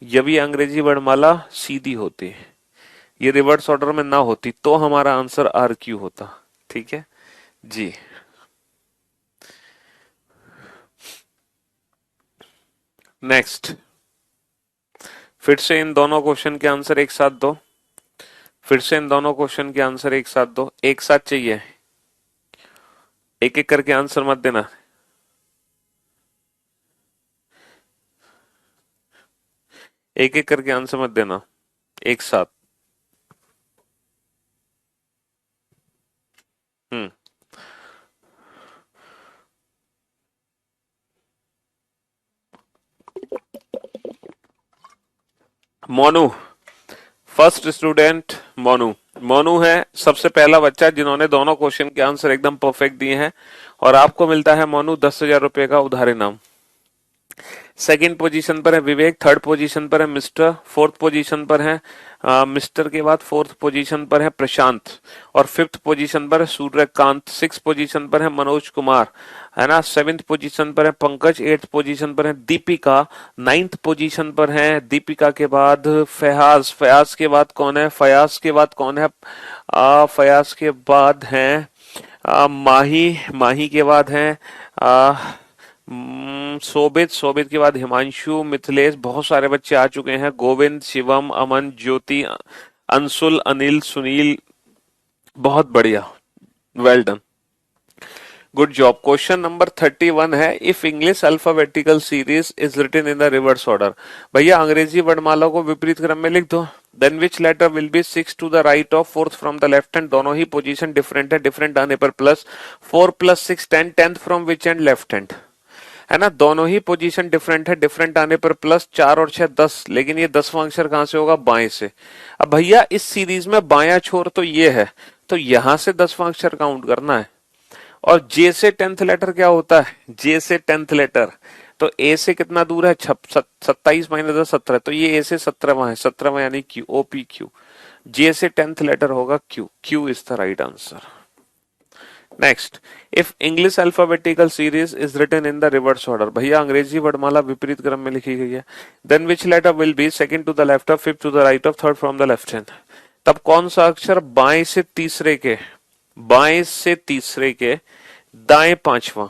S1: जब ये अंग्रेजी वर्णमाला सीधी होती है, ये रिवर्स ऑर्डर में ना होती, तो हमारा आंसर आर क्यू होता। ठीक है जी। नेक्स्ट, फिर से इन दोनों क्वेश्चन के आंसर एक साथ दो। फिर से इन दोनों क्वेश्चन के आंसर एक साथ दो, एक साथ चाहिए, एक एक करके आंसर मत देना। एक एक करके आंसर मत देना, एक साथ। हम्म मोनू, फर्स्ट स्टूडेंट मोनू। मोनू है सबसे पहला बच्चा जिन्होंने दोनों क्वेश्चन के आंसर एकदम परफेक्ट दिए हैं और आपको मिलता है मोनू 10,000 रुपए का उधार इनाम। सेकंड पोजीशन पर है विवेक, थर्ड पोजीशन पर है मिस्टर, फोर्थ पोजीशन पर है मिस्टर के बाद फोर्थ पोजीशन पर है प्रशांत और फिफ्थ पोजीशन पर है सूर्यकांत, सिक्स पोजीशन पर है मनोज कुमार, है ना, सेवेंथ पोजीशन पर है पंकज, एट्थ पोजीशन पर है दीपिका, नाइन्थ पोजीशन पर है दीपिका के बाद फयाज, फयाज के बाद कौन है, फयाज के बाद कौन है, फयाज के बाद है माही, माही के बाद है सोबित, सोबित के बाद हिमांशु, मिथिलेश, बहुत सारे बच्चे आ चुके हैं, गोविंद, शिवम, अमन, ज्योति, अंशुल, अनिल, सुनील, बहुत बढ़िया, well done, good job. Question number 31 है, if English alphabetical series is written in the reverse order. भैया अंग्रेजी वर्णमाला को विपरीत क्रम में लिख दो। Then which letter will be six to the right of fourth from the left hand. दोनों ही पोजीशन डिफरेंट है, डिफरेंट आने पर plus, 4 + 6 10, 10th from which end, left hand, है ना, दोनों ही पोजीशन डिफरेंट है, डिफरेंट आने पर प्लस, 4 और 6 10, लेकिन ये 10वां अक्षर कहां से होगा, बाएं से। अब भैया इस सीरीज में बायां छोर तो ये है, तो यहां से 10वां अक्षर काउंट करना है। और जे से 10th लेटर क्या होता है, जे से 10th लेटर, तो ए से कितना दूर है, 27 - 10 17, तो ये ए से 17वां है, 17वां यानी क्यू, ओपी क्यू, जे से 10th लेटर होगा Q, Q is the right answer. Next, if English alphabetical series is written in the reverse order. भैया अंग्रेजी वर्णमाला विपरीत क्रम में लिखी गई है। Then which letter will be second to the left of, fifth to the right of, third from the left hand. तब कौन सा अक्षर बाएं से तीसरे के, बाएं से तीसरे के दाएं पांचवा।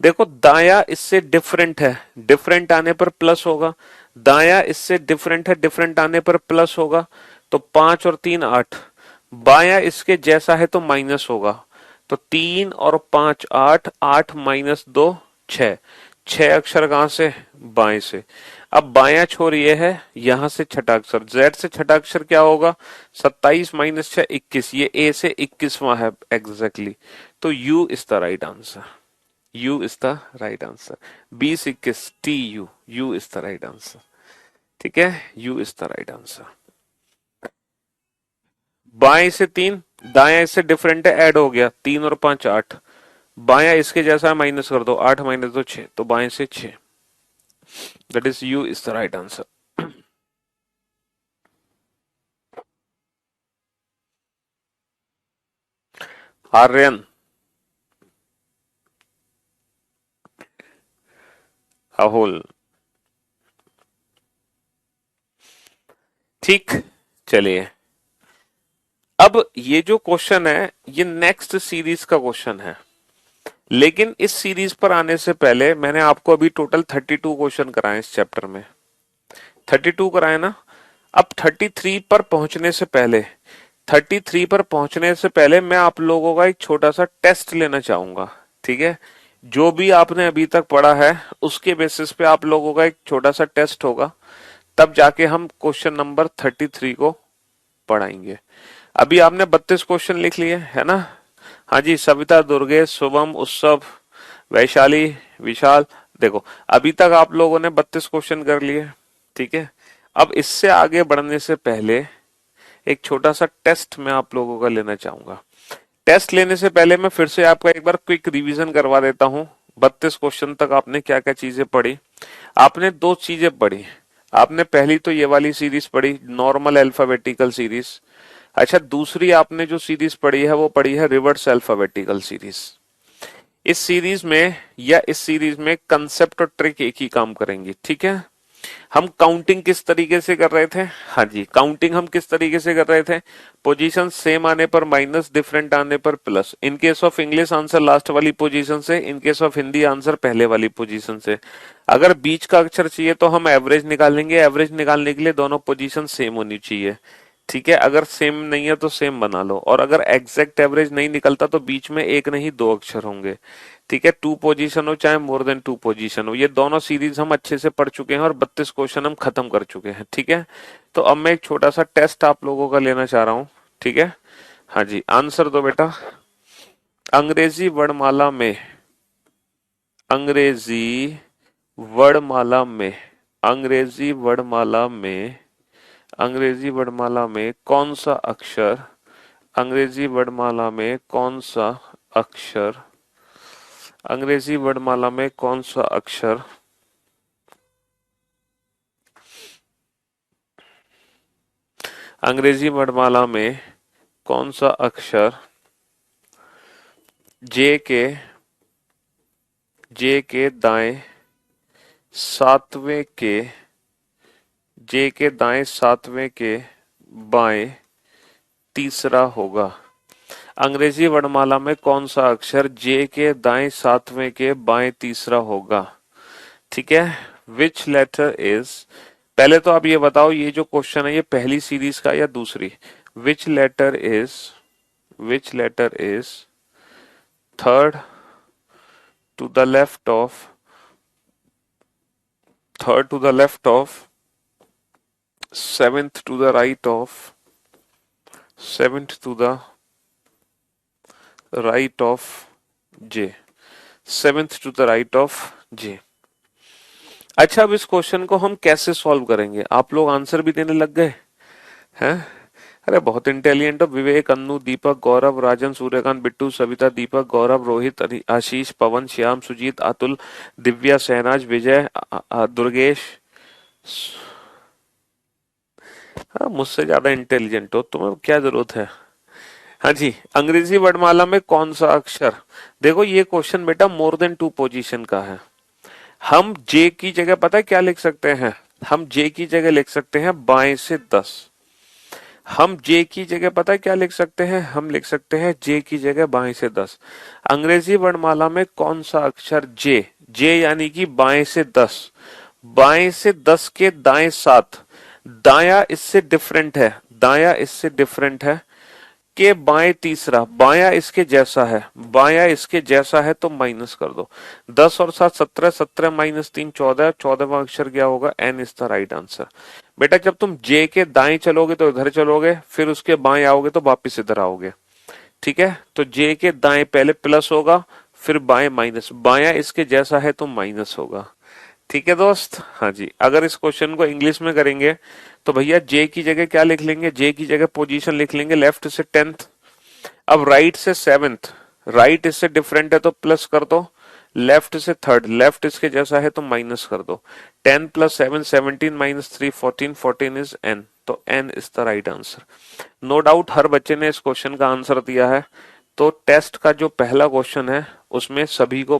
S1: देखो दाया इससे डिफरेंट है, डिफरेंट आने पर प्लस होगा, दाया इससे डिफरेंट है, डिफरेंट आने पर प्लस होगा, तो 5 और 3 8, बाया इसके जैसा है तो माइनस होगा, तो 3 और 5 8, 8 - 2 6, 6 अक्षर कहां से, बाएं से। अब बायां छोर ये है, यहां से छठा अक्षर, जेड से छठा अक्षर क्या होगा, 27 - 6 21, ये ए से 21वां है एग्जैक्टली, तो you is the right answer, you is the right answer, 20 21 T U, you is the right answer, ठीक है, you is the right answer. बाएं से 3, दाएं इससे डिफरेंट है, ऐड हो गया, 3 और 5 8, बायां इसके जैसा माइनस कर दो, 8 - 2 6, तो बाएं से 6, that is U is the right answer. Aryan, Rahul, ठीक, चलिए अब ये जो क्वेश्चन है ये नेक्स्ट सीरीज का क्वेश्चन है, लेकिन इस सीरीज पर आने से पहले मैंने आपको अभी टोटल 32 क्वेश्चन कराए इस चैप्टर में, 32 कराए ना। अब 33 पर पहुंचने से पहले, 33 पर पहुंचने से पहले मैं आप लोगों का एक छोटा सा टेस्ट लेना चाहूंगा, ठीक है, जो भी आपने अभी तक पढ़ा है उसके बेसिस पे आप लोगों का एक छोटा सा टेस्ट होगा, तब जाके हम क्वेश्चन नंबर 33 को पढ़ाएंगे। अभी आपने 32 क्वेश्चन लिख लिए है ना, हाँ जी, सविता, दुर्गेश, शुभम, उत्सव, वैशाली, विशाल, देखो अभी तक आप लोगों ने 32 क्वेश्चन कर लिए, ठीक है। अब इससे आगे बढ़ने से पहले एक छोटा सा टेस्ट मैं आप लोगों का लेना चाहूंगा। टेस्ट लेने से पहले मैं फिर से आपका एक बार क्विक रिवीजन करवा देता हूं। 32 क्वेश्चन तक आपने क्या क्या चीजें पढ़ी। आपने दो चीजें पढ़ी, आपने पहली तो ये वाली सीरीज पढ़ी, नॉर्मल अल्फाबेटिकल सीरीज। अच्छा, दूसरी आपने जो सीरीज पढ़ी है वो पढ़ी है रिवर्स अल्फाबेटिकल सीरीज। इस सीरीज में या इस सीरीज में कंसेप्ट और ट्रिक एक ही काम करेंगी, ठीक है। हम काउंटिंग किस तरीके से कर रहे थे, हाँ जी, काउंटिंग हम किस तरीके से कर रहे थे, पोजीशन सेम आने पर माइनस, डिफरेंट आने पर plus. In case of English answer last वाली पोजीशन से, in case of Hindi answer पहले वाली पोजीशन से। अगर बीच का अक्षर चाहिए तो हम एवरेज निकालेंगे, एवरेज निकालने के लिए दोनों पोजीशन सेम होनी चाहिए, ठीक है। अगर सेम नहीं है तो सेम बना लो, और अगर एग्जैक्ट एवरेज नहीं निकलता तो बीच में एक नहीं दो अक्षर होंगे, ठीक है। 2 पोजीशन हो चाहे मोर देन 2 पोजीशन हो, ये दोनों सीरीज हम अच्छे से पढ़ चुके हैं और 32 क्वेश्चन हम खत्म कर चुके हैं, ठीक है। तो अब मैं एक छोटा सा टेस्ट आप लोगों का लेना चाह रहा हूं, ठीक है। हाँ जी, आंसर दो बेटा। अंग्रेजी वर्णमाला में, अंग्रेजी वर्णमाला में, अंग्रेजी वर्णमाला में अंग्रेजी वर्णमाला में कौन सा अक्षर, अंग्रेजी वर्णमाला में कौन सा अक्षर, अंग्रेजी वर्णमाला में कौन सा अक्षर अंग्रेजी वर्णमाला में कौन सा अक्षर जे के दाएं सातवें के, जे के दाएं सातवें के बाएं तीसरा होगा। अंग्रेजी वर्णमाला में कौन सा अक्षर जे के दाएं सातवें के बाएं तीसरा होगा? ठीक है, विच लेटर इज, पहले तो आप ये बताओ ये जो क्वेश्चन है ये पहली सीरीज का या दूसरी? Which letter is third to the left of, third to the left of, seventh to the right of, seventh to the right of J, seventh to the right of J. अच्छा, अब इस question को हम कैसे solve करेंगे? आप लोग answer भी देने लग गए हैं? अरे बहुत इंटेलिजेंट हो। विवेक, अन्नू, दीपक, गौरव, राजन, सूर्यकांत, बिट्टू, सविता, दीपक, गौरव, रोहित, आशीष, पवन, श्याम, सुजीत, अतुल, दिव्या, सहनाज, विजय, दुर्गेश। हाँ, मुझसे ज्यादा इंटेलिजेंट हो, तुम्हें क्या जरूरत है? हाँ जी, अंग्रेजी वर्णमाला में कौन सा अक्षर, देखो ये क्वेश्चन बेटा मोर देन 2 पोजीशन का है। हम जे की जगह पता है क्या लिख सकते हैं? हम जे की जगह लिख सकते हैं बाएं से 10। हम जे की जगह पता है क्या लिख सकते हैं? हम लिख सकते हैं जे की जगह बाएं से 10। अंग्रेजी वर्णमाला में कौन सा अक्षर जे, जे यानी कि बाएं से 10, बाएं से 10 के दाएं 7, दाया इससे डिफरेंट है, दाया इससे डिफरेंट है के बाएं तीसरा, बाया इसके जैसा है, बाया इसके जैसा है तो माइनस कर दो। 10 और 7 17, 17 माइनस 3 14, 14वां अक्षर क्या होगा? N is the right answer. बेटा जब तुम जे के दाएं चलोगे तो इधर चलोगे, फिर उसके बाएं आओगे तो वापिस इधर आओगे। ठीक है, तो जे के दाएं पहले प्लस होगा, फिर बाएं माइनस, बाया इसके जैसा है तो माइनस होगा। ठीक है दोस्त, हाँ जी। अगर इस क्वेश्चन को इंग्लिश में करेंगे तो भैया जे की जगह क्या लिख लेंगे? जे की जगह पोजीशन लिख लेंगे लेफ्ट से 10th, अब राइट से 7th, राइट इससे डिफरेंट है तो प्लस कर दो, लेफ्ट से 3rd, लेफ्ट इसके जैसा है तो माइनस कर दो। 10 प्लस 7 17 माइनस 3 14, 14 इज एन, तो N is the right answer. No doubt हर बच्चे ने इस क्वेश्चन का आंसर दिया है। तो टेस्ट का जो पहला क्वेश्चन है उसमें सभी को,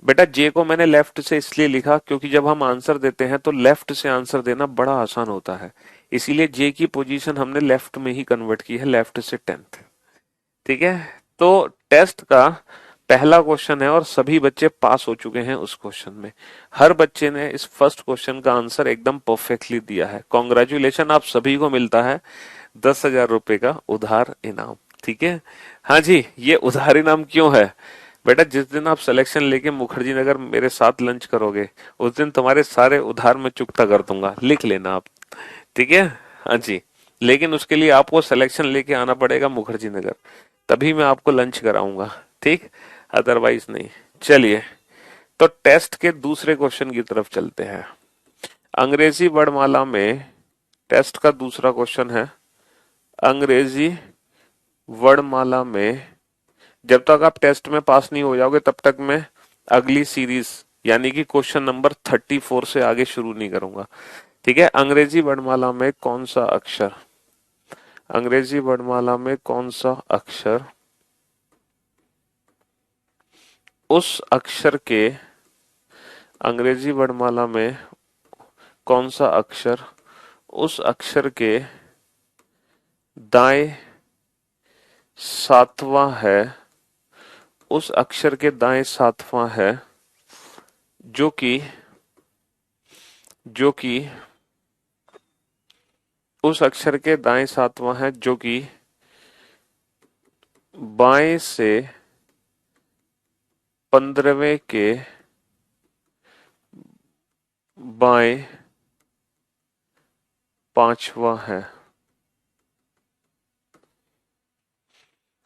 S1: बेटा जे को मैंने लेफ्ट से इसलिए लिखा क्योंकि जब हम आंसर देते हैं तो लेफ्ट से आंसर देना बड़ा आसान होता है, इसीलिए जे की पोजीशन हमने लेफ्ट में ही कन्वर्ट की है, लेफ्ट से 10th। ठीक है, तो टेस्ट का पहला क्वेश्चन है और सभी बच्चे पास हो चुके हैं उस क्वेश्चन में। हर बच्चे ने इस फर्स्ट क्वेश्चन का आंसर एकदम परफेक्टली दिया है। कॉन्ग्रेचुलेशन, आप सभी को मिलता है 10,000 रुपए का उधार इनाम। ठीक है, हाँ जी, ये उधार इनाम क्यों है? बेटा जिस दिन आप सिलेक्शन लेके मुखर्जी नगर मेरे साथ लंच करोगे उस दिन तुम्हारे सारे उधार मैं चुकता कर दूंगा, लिख लेना आप। ठीक है, हाँ जी, लेकिन उसके लिए आपको सिलेक्शन लेके आना पड़ेगा मुखर्जी नगर, तभी मैं आपको लंच कराऊंगा। ठीक, अदरवाइज नहीं। चलिए, तो टेस्ट के दूसरे क्वेश्चन की तरफ चलते हैं। अंग्रेजी वर्णमाला में टेस्ट का दूसरा क्वेश्चन है, अंग्रेजी वर्णमाला में, जब तक आप टेस्ट में पास नहीं हो जाओगे तब तक मैं अगली सीरीज यानी कि क्वेश्चन नंबर 34 से आगे शुरू नहीं करूंगा। ठीक है, अंग्रेजी वर्णमाला में कौन सा अक्षर, अंग्रेजी वर्णमाला में कौन सा अक्षर उस अक्षर के, अंग्रेजी वर्णमाला में कौन सा अक्षर उस अक्षर के दाएं सातवां है, उस अक्षर के दाएं सातवां है जो कि उस अक्षर के दाएं सातवां है जो कि बाएं से 15वें के बाएं पांचवा है।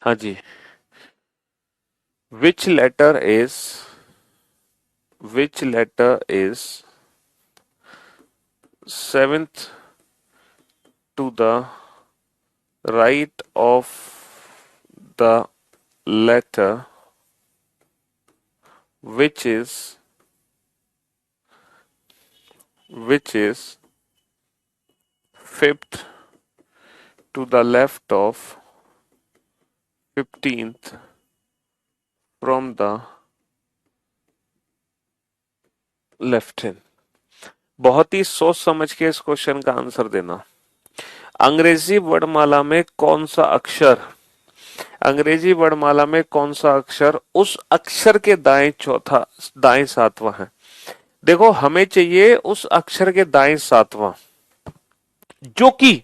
S1: हाँ जी, which letter is 7th to the right of the letter which is fifth to the left of 15th from the left hand. बहुत ही सोच समझ के इस क्वेश्चन का आंसर देना। अंग्रेजी वर्णमाला में कौन सा अक्षर, अंग्रेजी वर्णमाला में कौन सा अक्षर उस अक्षर के दाएं सातवां है। देखो हमें चाहिए उस अक्षर के दाएं सातवां, जो कि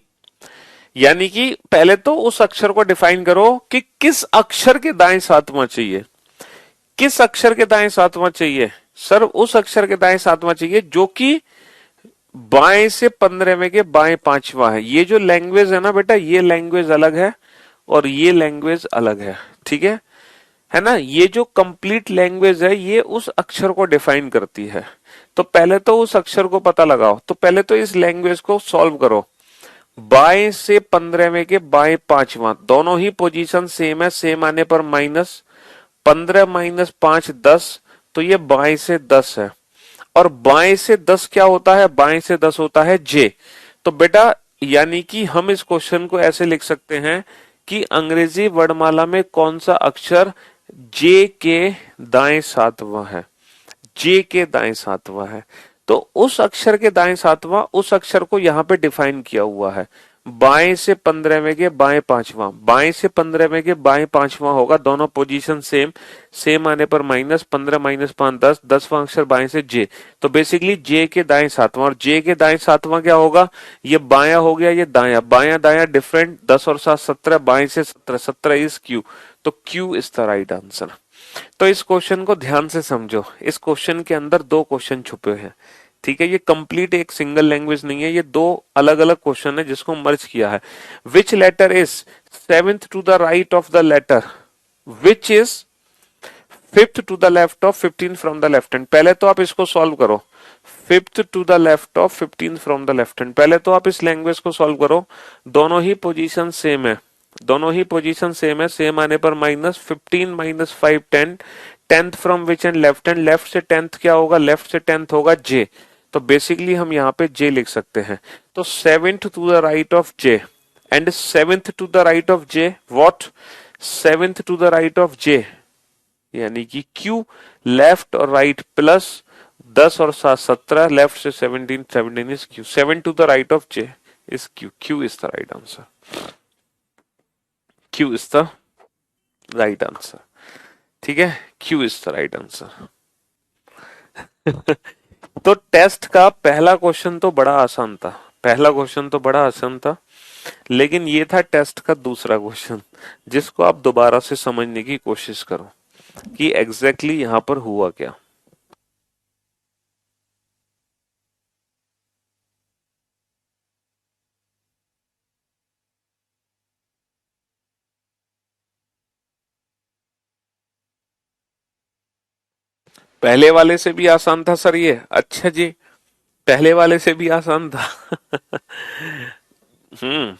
S1: यानी कि पहले तो उस अक्षर को डिफाइन करो कि किस अक्षर के दाएं सातवां चाहिए। किस अक्षर के दाएं सातवां चाहिए सर? उस अक्षर के दाएं सातवां चाहिए जो कि बाएं से 15वें के बाएं पांचवा है। ये जो लैंग्वेज है ना बेटा, ये लैंग्वेज अलग है और ये लैंग्वेज अलग है, ठीक है ना। ये जो कंप्लीट लैंग्वेज है ये उस अक्षर को डिफाइन करती है। तो पहले तो उस अक्षर को पता लगाओ, तो पहले तो इस लैंग्वेज को सॉल्व करो। बाएं से 15वें के बाएं पांचवा, दोनों ही पोजीशन सेम है, सेम आने पर माइनस 15 माइनस 5 10, तो ये बाएं से 10 है। और बाएं से 10 क्या होता है? बाएं से 10 होता है जे। तो बेटा यानी कि हम इस क्वेश्चन को ऐसे लिख सकते हैं कि अंग्रेजी वर्णमाला में कौन सा अक्षर जे के दाएं सातवां है, जे के दाएं सातवां है। तो उस अक्षर के दाएं सातवां, उस अक्षर को यहां पे डिफाइन किया हुआ है। बाएं से 15वें के बाएं पांचवा, बाएं से 15वें के बाएं पांचवा होगा, दोनों पोजीशन सेम, सेम आने पर माइनस 15 माइनस 5 10, 10वां अक्षर बाएं से जे। तो बेसिकली जे के दाएं सातवां, और जे के दाएं सातवां क्या होगा? ये बायां हो गया, ये दायां, बायां दायां डिफरेंट, 10 और 7 17, बाएं से 17, 17 इज क्यू। तो Q is the right answer. तो इस क्वेश्चन को ध्यान से समझो, इस क्वेश्चन के अंदर दो क्वेश्चन छुपे हैं, ठीक है। ये कंप्लीट एक सिंगल लैंग्वेज नहीं है, ये दो अलग अलग क्वेश्चन है जिसको मर्ज किया है। Which letter is seventh to the right of the letter which is fifth to the left of 15 from the left hand. पहले तो आप इसको सॉल्व करो, fifth to the left of 15 from the left hand. पहले तो आप इस language को सॉल्व करो। दोनों ही पोजीशन सेम है, दोनों ही पोजीशन सेम है, सेम आने पर minus 15 minus 5 10, 10th from which end left hand, left से 10th क्या होगा? लेफ्ट से 10th होगा जे। तो बेसिकली हम यहाँ पे जे लिख सकते हैं। तो 7th to the right of J and 7th to the right of J what? 7th to the right of J यानी कि क्यू, लेफ्ट और राइट प्लस 10 और 7 17, लेफ्ट से 17, 17 is Q. 7 to the right of J is Q, Q is the right answer, Q is the right answer, ठीक है। Q is the right answer. तो test का पहला क्वेश्चन तो बड़ा आसान था, पहला क्वेश्चन तो बड़ा आसान था, लेकिन ये था टेस्ट का दूसरा क्वेश्चन, जिसको आप दोबारा से समझने की कोशिश करो कि एग्जैक्टली यहां पर हुआ क्या। पहले वाले से भी आसान था सर ये? अच्छा जी, पहले वाले से भी आसान था। हम्म,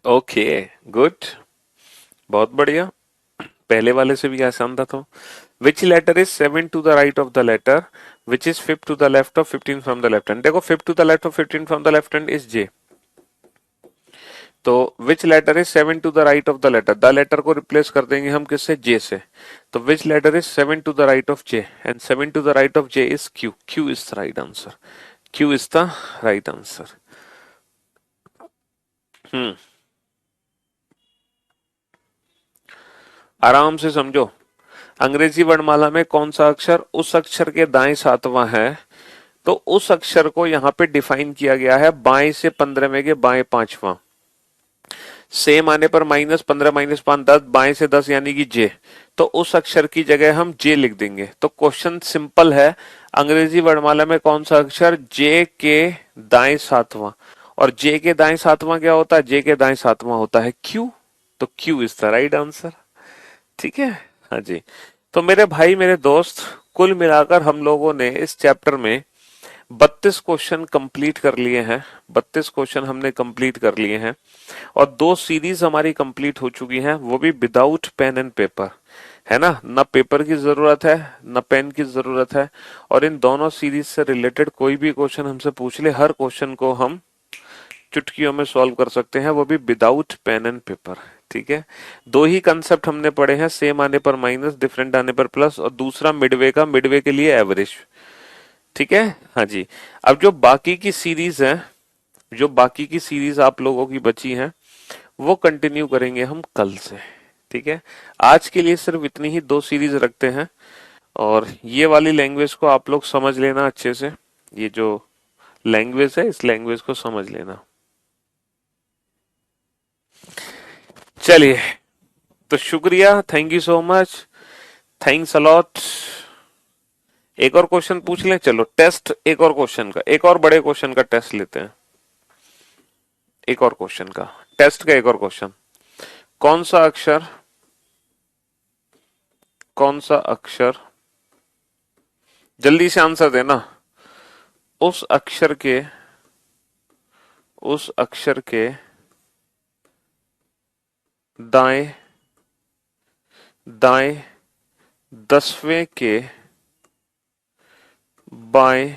S1: ओके, गुड, बहुत बढ़िया। पहले वाले से भी आसान था। तो which letter is 7 to the right of the letter which is 5 to the left of 15 from the left hand. देखो 5 to the left of 15 from the left hand is J. तो which letter is 7 to the right of the letter, the letter को replace कर देंगे हम किससे? J से। तो which letter is 7 to the right of J and 7 to the right of J is Q, Q is the right answer, Q is the right answer. आराम से समझो, अंग्रेजी वर्णमाला में कौन सा अक्षर उस अक्षर के दाएं सातवां है, तो उस अक्षर को यहां पे डिफाइन किया गया है बाएं से 15वें के बाएं पांचवा, सेम आने पर माइनस 15 माइनस 5 10, बाएं से 10 यानी कि जे। तो उस अक्षर की जगह हम जे लिख देंगे। तो क्वेश्चन सिंपल है, अंग्रेजी वर्णमाला में कौन सा अक्षर जे के दाएं सातवां, और जे के दाएं सातवां क्या होता है? जे के दाएं सातवां होता है क्यू। तो Q is the right answer, ठीक है। हाँ जी, तो मेरे भाई मेरे दोस्त, कुल मिलाकर हम लोगों ने इस चैप्टर में 32 क्वेश्चन कंप्लीट कर लिए हैं, 32 क्वेश्चन हमने कंप्लीट कर लिए हैं और 2 सीरीज हमारी कंप्लीट हो चुकी हैं, वो भी विदाउट पेन एंड पेपर, है ना पेपर की जरूरत है ना पेन की जरूरत है। और इन दोनों सीरीज से रिलेटेड कोई भी क्वेश्चन हमसे पूछ ले, हर क्वेश्चन को हम चुटकियों में सॉल्व कर सकते हैं, वो भी विदाउट पेन एंड पेपर। ठीक है, 2 ही कंसेप्ट हमने पढ़े हैं, सेम आने पर माइनस, डिफरेंट आने पर प्लस, और दूसरा मिडवे का, मिडवे के लिए एवरेज। ठीक है, हाँ जी। अब जो बाकी की सीरीज है, जो बाकी की सीरीज आप लोगों की बची हैं, वो कंटिन्यू करेंगे हम कल से। ठीक है, आज के लिए सिर्फ इतनी ही 2 सीरीज रखते हैं और ये वाली लैंग्वेज को आप लोग समझ लेना अच्छे से, ये जो लैंग्वेज है इस लैंग्वेज को समझ लेना। चलिए, तो शुक्रिया, thank you so much, thanks a lot. एक और क्वेश्चन पूछ लें, चलो टेस्ट एक और क्वेश्चन का, एक और बड़े क्वेश्चन का टेस्ट लेते हैं, एक और क्वेश्चन का टेस्ट का, एक और क्वेश्चन। कौन सा अक्षर, कौन सा अक्षर, जल्दी से आंसर देना, उस अक्षर के, उस अक्षर के दाएं, दाएं 10वें के बाएं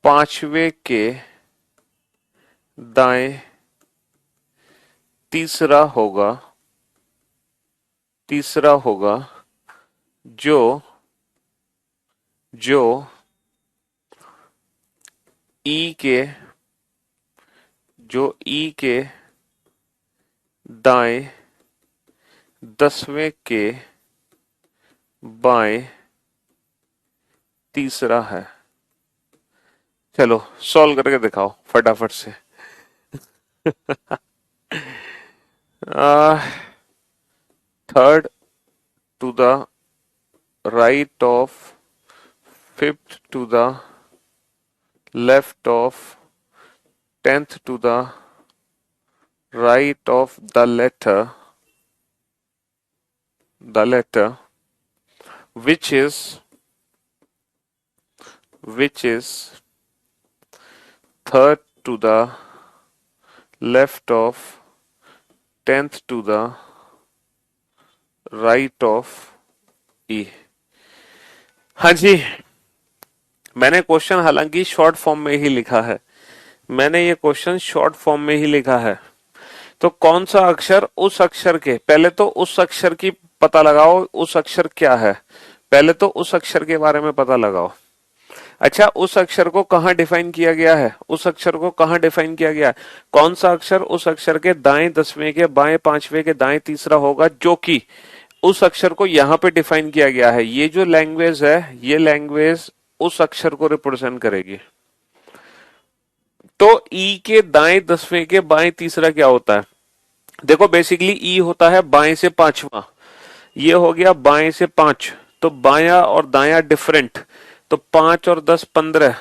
S1: 5वें के दाएं तीसरा होगा, तीसरा होगा जो, जो ई के, जो ई के दाएं 10वें के बाएं तीसरा है। चलो सॉल्व करके दिखाओ फटाफट से। Third to the right of, fifth to the left of, 10th to the right of the letter which is third to the left of, 10th to the right of E। हाँ जी, मैंने question हालांकि short form में ही लिखा है, मैंने ये question short form में ही लिखा है। तो कौन सा अक्षर उस अक्षर के, पहले तो उस अक्षर की पता लगाओ, उस अक्षर क्या है, पहले तो उस अक्षर के बारे में पता लगाओ। अच्छा, उस अक्षर को कहाँ डिफाइन किया गया है, उस अक्षर को कहाँ डिफाइन किया गया है, कौन सा अक्षर उस अक्षर के दाएं 10वें के बाएं 5वें के दाएं तीसरा होगा, जो कि उस अक्षर को यहाँ पे डिफाइन किया गया है। ये जो लैंग्वेज है, ये लैंग्वेज उस अक्षर को रिप्रेजेंट करेगी। तो ई के दाएं 10वें के बाएं तीसरा क्या होता है, देखो बेसिकली ई होता है बाएं से 5वां, ये हो गया बाएं से 5, तो बायां और दायां डिफरेंट, तो 5 और 10 15,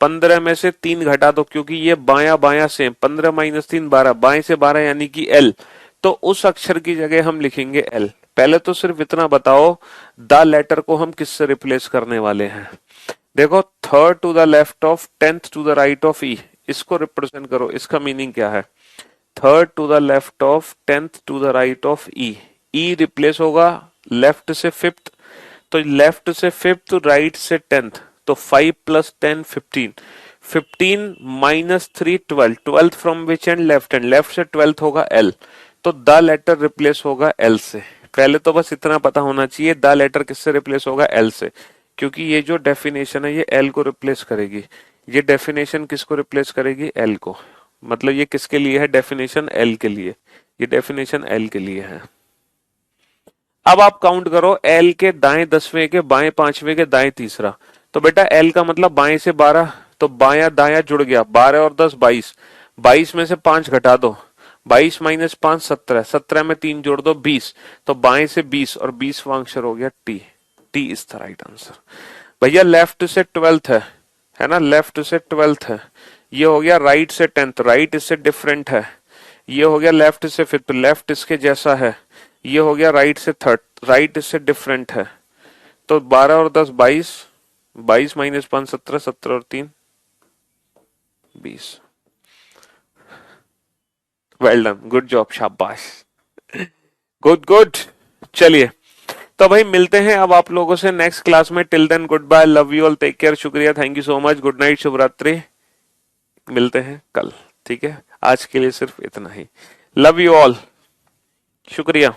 S1: 15 में से 3 घटा दो क्योंकि ये बायां बायां सेम, 15 माइनस 3 12, बाएं से 12 यानी कि एल, तो उस अक्षर की जगह हम लिखेंगे एल। पहले तो सिर्फ इतना बताओ द लेटर को हम किससे रिप्लेस करने वाले हैं। देखो, third to the left of, 10th to the right of E, इसको रिप्रेजेंट करो, इसका मीनिंग क्या है, third to the left of, 10th to the right of E, E replace होगा लेफ्ट से 5th, तो लेफ्ट से 5th, राइट से 10th, तो 5 + 10 15, 15 minus 3 12, 12 from which end, left and, left से 12th होगा एल, तो द लेटर रिप्लेस होगा एल से। पहले तो बस इतना पता होना चाहिए द लेटर किससे रिप्लेस होगा, एल से, क्योंकि ये जो डेफिनेशन है ये एल को रिप्लेस करेगी, ये डेफिनेशन किसको रिप्लेस करेगी, एल को, मतलब ये किसके लिए है, डेफिनेशन एल के लिए, ये डेफिनेशन एल के लिए है। अब आप काउंट करो, एल के दाएं 10वें के बाएं 5वें के दाएं तीसरा, तो बेटा एल का मतलब बाएं से 12, तो बायां दायां जुड़ गया, 12 और 10 22, 22 में से 5 घटा दो, 22 माइनस 5 17, 17 में 3 जोड़ दो 20, तो बाएं से 20 और 20वां अक्षर हो गया T, T is the right answer. भैया लेफ्ट से 12th है ना, लेफ्ट से 12th है, ये हो गया राइट से 10th, राइट इससे डिफरेंट है, ये हो गया लेफ्ट से 5th, लेफ्ट इसके जैसा है, ये हो गया राइट से 3rd, राइट इससे डिफरेंट है, तो 12 और 10 22, 22 माइनस 5 17, 17 और 3 20। वेल डन, गुड जॉब, शाबाश, गुड गुड। चलिए, तो भाई मिलते हैं अब आप लोगों से नेक्स्ट क्लास में। Till then good bye, love you all, take care, शुक्रिया, thank you so much, good night, शुभ रात्रि। मिलते हैं कल, ठीक है? आज के लिए सिर्फ इतना ही। लव यू ऑल, शुक्रिया।